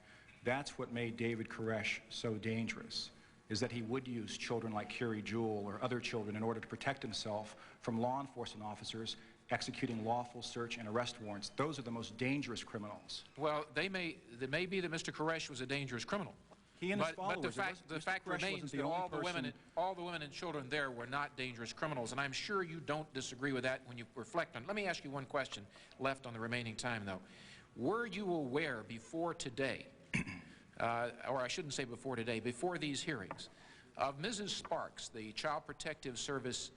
that's what made David Koresh so dangerous, is that he would use children like Carrie Jewell or other children in order to protect himself from law enforcement officers executing lawful search and arrest warrants. Those are the most dangerous criminals. Well, it may be that Mr. Koresh was a dangerous criminal, He and his But followers. the fact remains that all the women and children there were not dangerous criminals, and I'm sure you don't disagree with that when you reflect on it. Let me ask you one question left on the remaining time, though. Were you aware before today, or I shouldn't say before today, before these hearings, of Mrs. Sparks, the Child Protective Service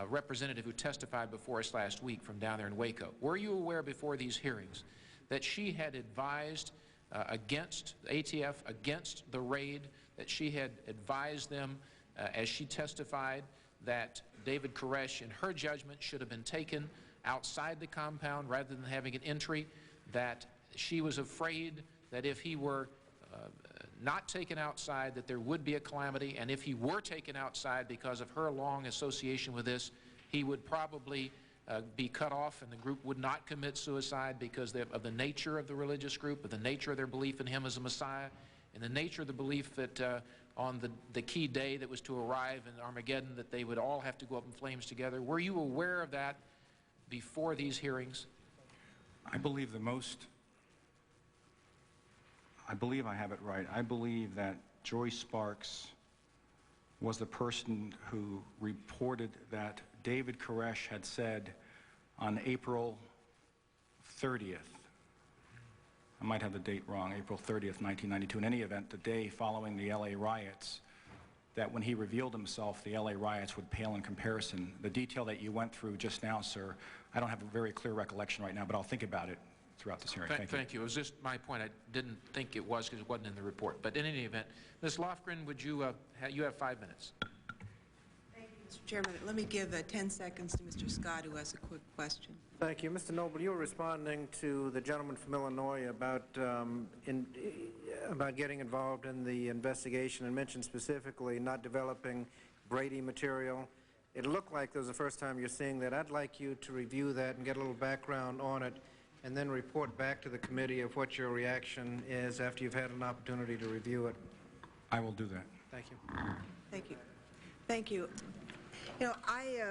representative who testified before us last week from down there in Waco? Were you aware before these hearings that she had advised against ATF, against the raid, that she had advised them, as she testified, that David Koresh, in her judgment, should have been taken outside the compound rather than having an entry, that she was afraid that if he were not taken outside, that there would be a calamity, and if he were taken outside because of her long association with this, he would probably be cut off and the group would not commit suicide because of the nature of the religious group, of the nature of their belief in him as a Messiah, and the nature of the belief that on the key day that was to arrive in Armageddon, that they would all have to go up in flames together. Were you aware of that before these hearings? I believe I believe I have it right. I believe that Joyce Sparks was the person who reported that David Koresh had said on April 30th, I might have the date wrong, April 30th, 1992, in any event, the day following the LA riots, that when he revealed himself, the LA riots would pale in comparison. The detail that you went through just now, sir, I don't have a very clear recollection right now, but I'll think about it throughout this hearing. Thank you. It was just my point. I didn't think it was because it wasn't in the report. But in any event, Ms. Lofgren, would you, you have 5 minutes. Thank you, Mr. Chairman. Let me give 10 seconds to Mr. Scott, who has a quick question. Thank you. Mr. Noble, you were responding to the gentleman from Illinois about getting involved in the investigation and mentioned specifically not developing Brady material. It looked like this was the first time you're seeing that. I'd like you to review that and get a little background on it and then report back to the committee of what your reaction is after you've had an opportunity to review it. I will do that. Thank you. Thank you. Thank you. You know, I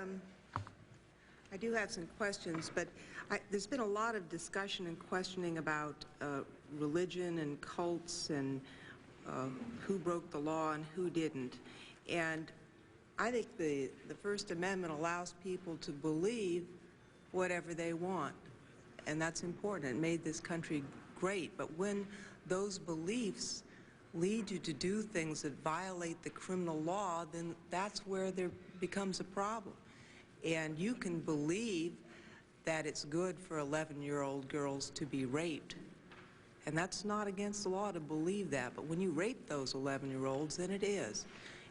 do have some questions, but there's been a lot of discussion and questioning about religion and cults and who broke the law and who didn't. And I think the First Amendment allows people to believe whatever they want, and that's important. It made this country great, but when those beliefs lead you to do things that violate the criminal law, then that's where there becomes a problem. And you can believe that it's good for 11-year-old girls to be raped, and that's not against the law to believe that, but when you rape those 11-year-olds, then it is.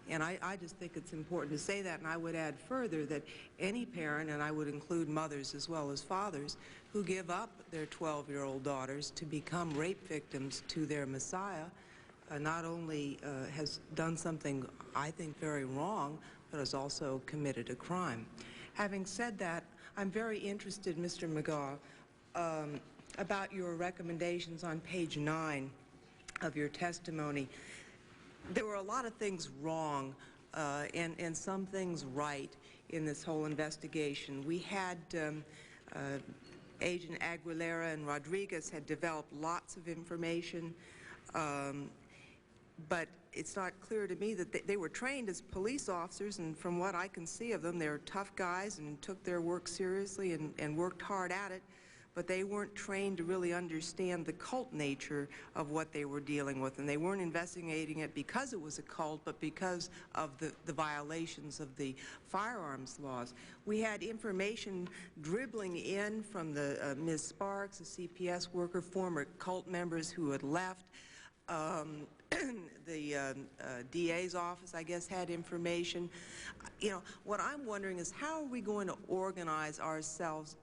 And I just think it's important to say that, and I would add further that any parent, and I would include mothers as well as fathers, who give up their 12-year-old daughters to become rape victims to their Messiah, not only has done something I think very wrong, but has also committed a crime. Having said that, I'm very interested, Mr. Magaw, about your recommendations on page 9 of your testimony. There were a lot of things wrong and some things right in this whole investigation. We had Agent Aguilera and Rodriguez had developed lots of information, but it's not clear to me that they were trained as police officers, and from what I can see of them, they're tough guys and took their work seriously and worked hard at it, but they weren't trained to really understand the cult nature of what they were dealing with, and they weren't investigating it because it was a cult, but because of the violations of the firearms laws. We had information dribbling in from the Ms. Sparks, a CPS worker, former cult members who had left. The DA's office, I guess, had information. You know, what I'm wondering is how are we going to organize ourselves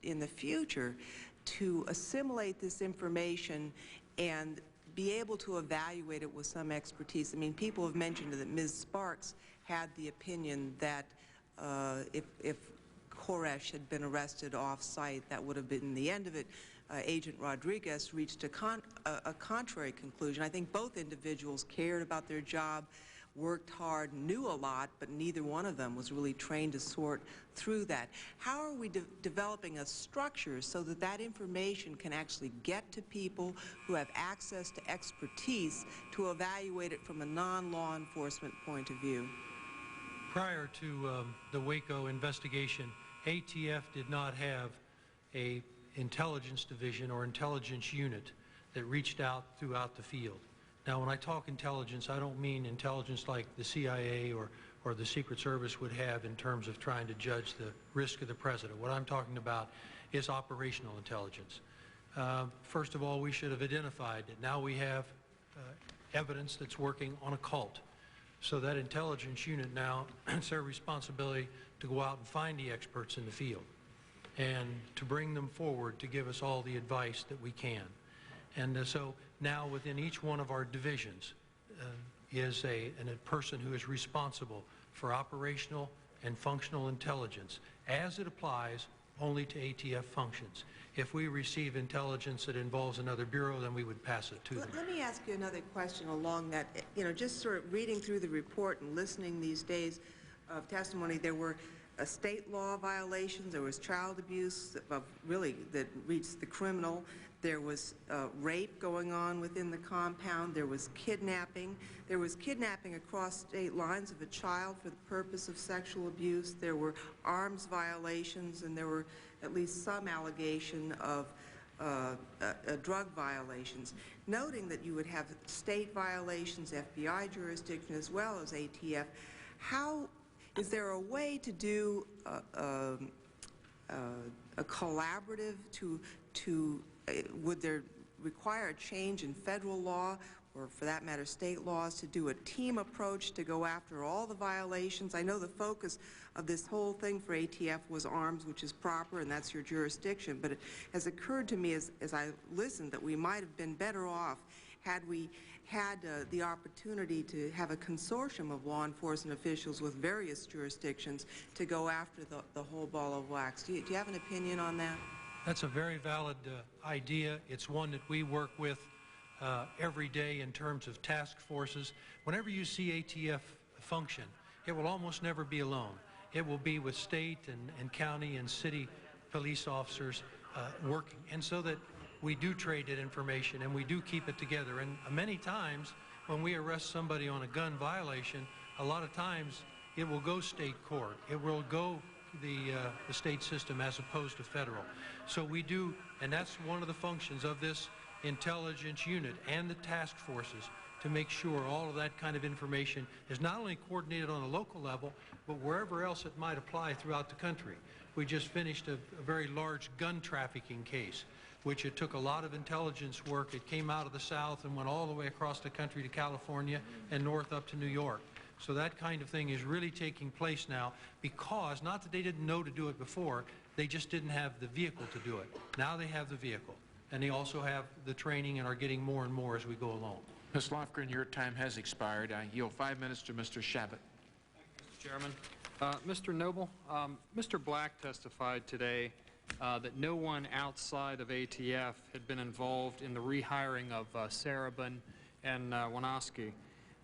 in the future to assimilate this information and be able to evaluate it with some expertise? I mean, people have mentioned that Ms. Sparks had the opinion that if Koresh had been arrested off-site, that would have been the end of it. Agent Rodriguez reached a contrary conclusion. I think both individuals cared about their job. worked hard, knew a lot, but neither one of them was really trained to sort through that. How are we developing a structure so that that information can actually get to people who have access to expertise to evaluate it from a non-law enforcement point of view? Prior to the Waco investigation, ATF did not have a intelligence division or intelligence unit that reached out throughout the field. Now, when I talk intelligence, I don't mean intelligence like the CIA or the Secret Service would have in terms of trying to judge the risk of the president. What I'm talking about is operational intelligence. First of all, we should have identified that now we have evidence that's working on a cult. So that intelligence unit now, it's their responsibility to go out and find the experts in the field and to bring them forward to give us all the advice that we can. And so now within each one of our divisions is a person who is responsible for operational and functional intelligence as it applies only to ATF functions. If we receive intelligence that involves another bureau, then we would pass it to them. Let me ask you another question along that. You know, just sort of reading through the report and listening these days of testimony, there were state law violations, there was child abuse really that reached the criminal, there was rape going on within the compound, there was kidnapping across state lines of a child for the purpose of sexual abuse, there were arms violations, and there were at least some allegation of drug violations. Noting that you would have state violations, FBI jurisdiction, as well as ATF, is there a way to do a collaborative would there require a change in federal law, or for that matter state laws, to do a team approach to go after all the violations? I know the focus of this whole thing for ATF was arms, which is proper, and that's your jurisdiction, but it has occurred to me as I listened that we might have been better off had we had the opportunity to have a consortium of law enforcement officials with various jurisdictions to go after the whole ball of wax. Do you have an opinion on that? That's a very valid idea. It's one that we work with every day in terms of task forces. Whenever you see ATF function, it will almost never be alone. It will be with state and county and city police officers working, and so that we do trade that information and we do keep it together. And many times when we arrest somebody on a gun violation, a lot of times it will go state court. It will go the state system as opposed to federal. So we do, and that's one of the functions of this intelligence unit and the task forces, to make sure all of that kind of information is not only coordinated on a local level, but wherever else it might apply throughout the country. We just finished a very large gun trafficking case, which it took a lot of intelligence work. It came out of the South and went all the way across the country to California and north up to New York. So that kind of thing is really taking place now because, not that they didn't know to do it before, they just didn't have the vehicle to do it. Now they have the vehicle, and they also have the training and are getting more and more as we go along. Ms. Lofgren, your time has expired. I yield 5 minutes to Mr. Shabbat. Mr. Chairman. Mr. Noble, Mr. Black testified today that no one outside of ATF had been involved in the rehiring of Sarabin and Wanoski.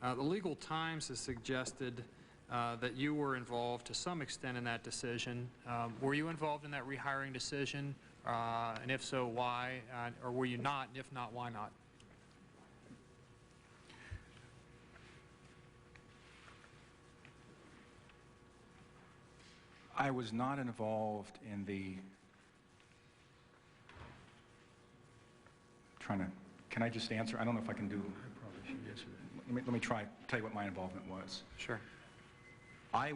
The Legal Times has suggested that you were involved to some extent in that decision. Were you involved in that rehiring decision? And if so, why? Or were you not? And if not, why not? I was not involved in the can I just answer? I don't know if I can do. I probably should answer that. Let me tell you what my involvement was. Sure. I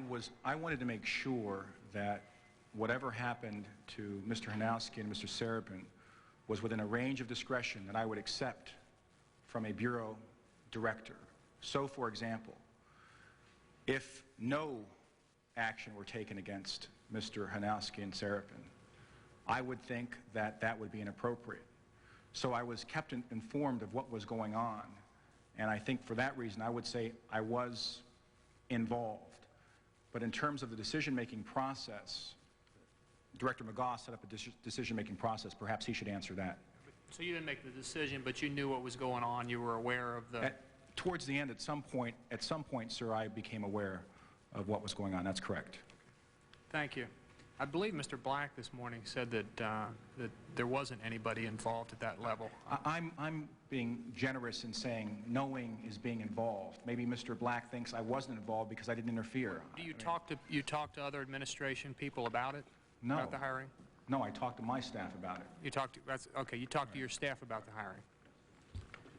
wanted to make sure that whatever happened to Mr. Hanowski and Mr. Sarabin was within a range of discretion that I would accept from a bureau director. So, for example, if no action were taken against Mr. Hanowski and Sarabin, I would think that that would be inappropriate. So I was kept informed of what was going on, and I think for that reason I would say I was involved. But in terms of the decision-making process, Director Magaw set up a decision-making process. Perhaps he should answer that. So you didn't make the decision, but you knew what was going on. You were aware of the... towards the end, at some point, sir, I became aware of what was going on. That's correct. Thank you. I believe Mr. Black this morning said that that there wasn't anybody involved at that level. I'm being generous in saying knowing is being involved. Maybe Mr. Black thinks I wasn't involved because I didn't interfere. Do you talk to other administration people about it? No. About the hiring? No, I talked to my staff about it. You talked to, okay, you talked to your staff about the hiring.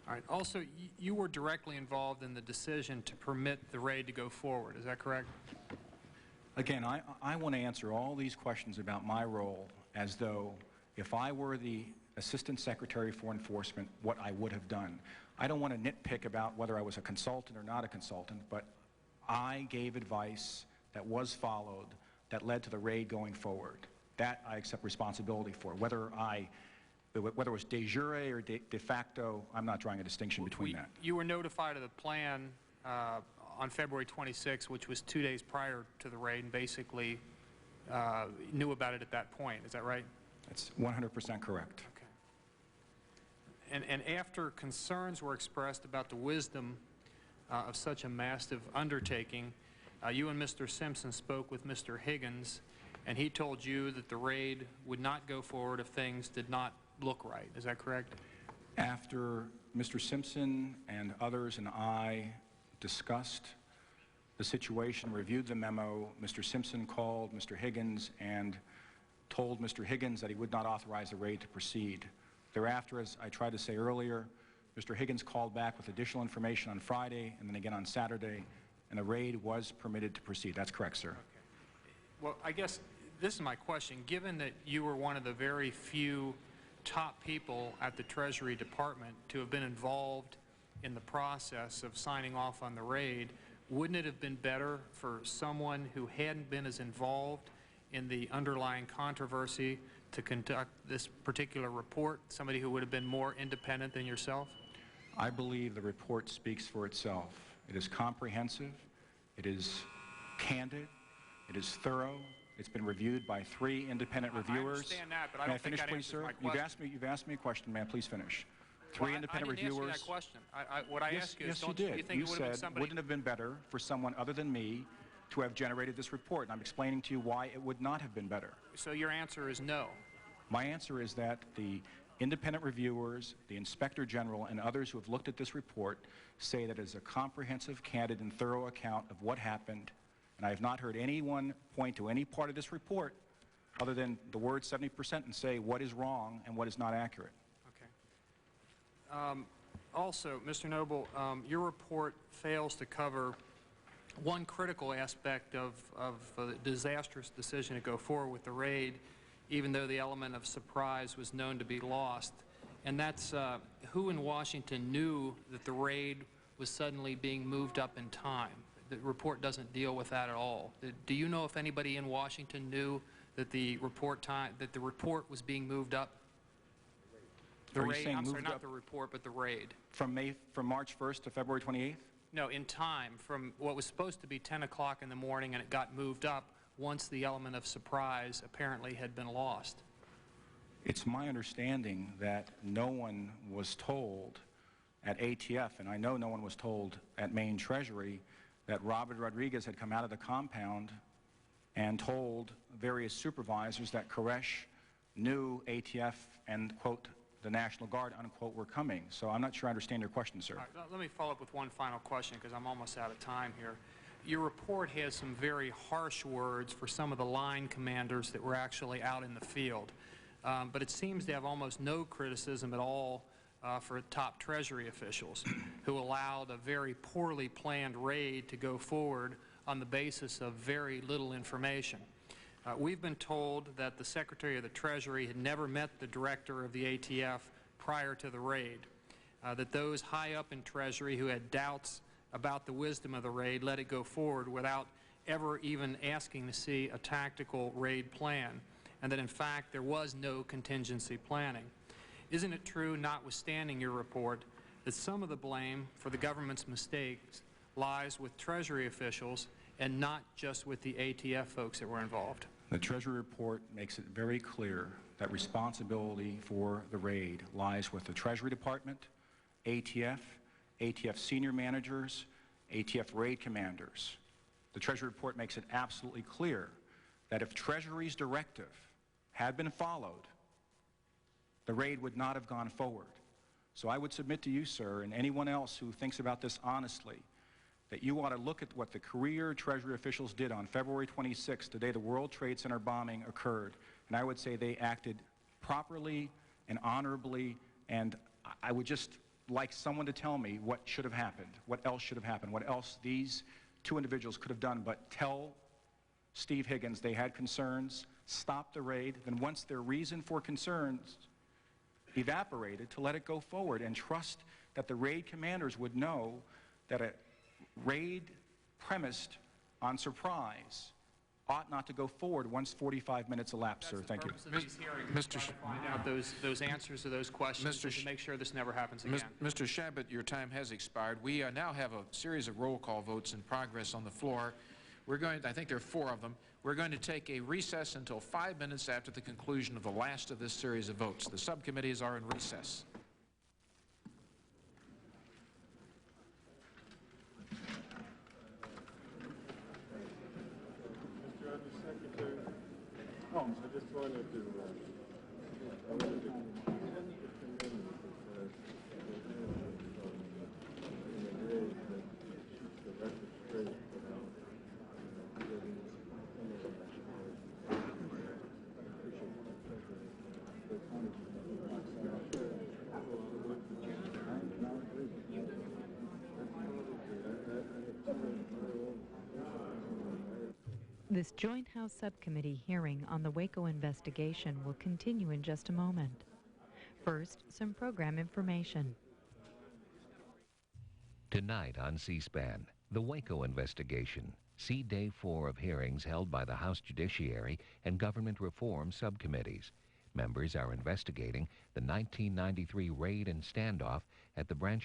All right. Also, you were directly involved in the decision to permit the raid to go forward. Is that correct? Again, I want to answer all these questions about my role as though if I were the Assistant Secretary for Enforcement, what I would have done. I don't want to nitpick about whether I was a consultant or not a consultant, but I gave advice that was followed that led to the raid going forward. That I accept responsibility for. Whether it was de jure or de facto, I'm not drawing a distinction between that. You were notified of the plan on February 26, which was 2 days prior to the raid, and basically knew about it at that point. Is that right? That's 100% correct. Okay. And after concerns were expressed about the wisdom of such a massive undertaking, you and Mr. Simpson spoke with Mr. Higgins, and he told you that the raid would not go forward if things did not look right. Is that correct? After Mr. Simpson and others and I discussed the situation, reviewed the memo, Mr. Simpson called Mr. Higgins and told Mr. Higgins that he would not authorize the raid to proceed. Thereafter, as I tried to say earlier, Mr. Higgins called back with additional information on Friday and then again on Saturday, and the raid was permitted to proceed. That's correct, sir. Okay. Well, I guess this is my question. Given that you were one of the very few top people at the Treasury Department to have been involved in the process of signing off on the raid, wouldn't it have been better for someone who hadn't been as involved in the underlying controversy to conduct this particular report, somebody who would have been more independent than yourself? I believe the report speaks for itself. It is comprehensive, it is candid, it is thorough. It's been reviewed by 3 independent reviewers. I understand that, but I don't think that answers my question. You've asked me a question, man. Please finish. 3 independent reviewers. I didn't ask you that question. What I asked you is, don't you think you it would have been said, somebody... wouldn't it have been better for someone other than me to have generated this report? And I'm explaining to you why it would not have been better. So your answer is no. My answer is that the independent reviewers, the Inspector General, and others who have looked at this report say that it is a comprehensive, candid, and thorough account of what happened. And I have not heard anyone point to any part of this report other than the word 70% and say what is wrong and what is not accurate. Okay. Also, Mr. Noble, your report fails to cover one critical aspect of the disastrous decision to go forward with the raid, even though the element of surprise was known to be lost. And that's who in Washington knew that the raid was suddenly being moved up in time. The report doesn't deal with that at all. Do you know if anybody in Washington knew that the report was being moved up? The raid, I'm sorry, not the report, but the raid. From March 1st to February 28th? No, in time, from what was supposed to be 10 o'clock in the morning, and it got moved up once the element of surprise apparently had been lost. It's my understanding that no one was told at ATF, and I know no one was told at Maine Treasury, that Robert Rodriguez had come out of the compound and told various supervisors that Koresh knew ATF and, quote, the National Guard, unquote, were coming. So I'm not sure I understand your question, sir. All right, let me follow up with one final question because I'm almost out of time here. Your report has some very harsh words for some of the line commanders that were actually out in the field. But it seems to have almost no criticism at all for top Treasury officials who allowed a very poorly planned raid to go forward on the basis of very little information. We've been told that the Secretary of the Treasury had never met the director of the ATF prior to the raid, that those high up in Treasury who had doubts about the wisdom of the raid let it go forward without ever even asking to see a tactical raid plan, and that in fact there was no contingency planning. Isn't it true, notwithstanding your report, that some of the blame for the government's mistakes lies with Treasury officials and not just with the ATF folks that were involved? The Treasury report makes it very clear that responsibility for the raid lies with the Treasury Department, ATF, ATF senior managers, ATF raid commanders. The Treasury report makes it absolutely clear that if Treasury's directive had been followed, the raid would not have gone forward. So I would submit to you, sir, and anyone else who thinks about this honestly, that you ought to look at what the career Treasury officials did on February 26th, the day the World Trade Center bombing occurred, and I would say they acted properly and honorably, and I would just like someone to tell me what should have happened, what else should have happened, what else these two individuals could have done but tell Steve Higgins they had concerns, stop the raid, then once their reason for concerns evaporated, to let it go forward and trust that the raid commanders would know that a raid premised on surprise ought not to go forward once 45 minutes elapsed, sir. Thank you. Mr. Find out those answers to those questions and to make sure this never happens again. Mr. Shabbat, your time has expired. We now have a series of roll call votes in progress on the floor. We're going to, I think there are 4 of them. We're going to take a recess until 5 minutes after the conclusion of the last of this series of votes. The subcommittees are in recess. Holmes, I just wanted to This Joint House Subcommittee hearing on the Waco investigation will continue in just a moment. First, some program information. Tonight on C-SPAN, the Waco investigation. See Day 4 of hearings held by the House Judiciary and Government Reform subcommittees. Members are investigating the 1993 raid and standoff at the Branch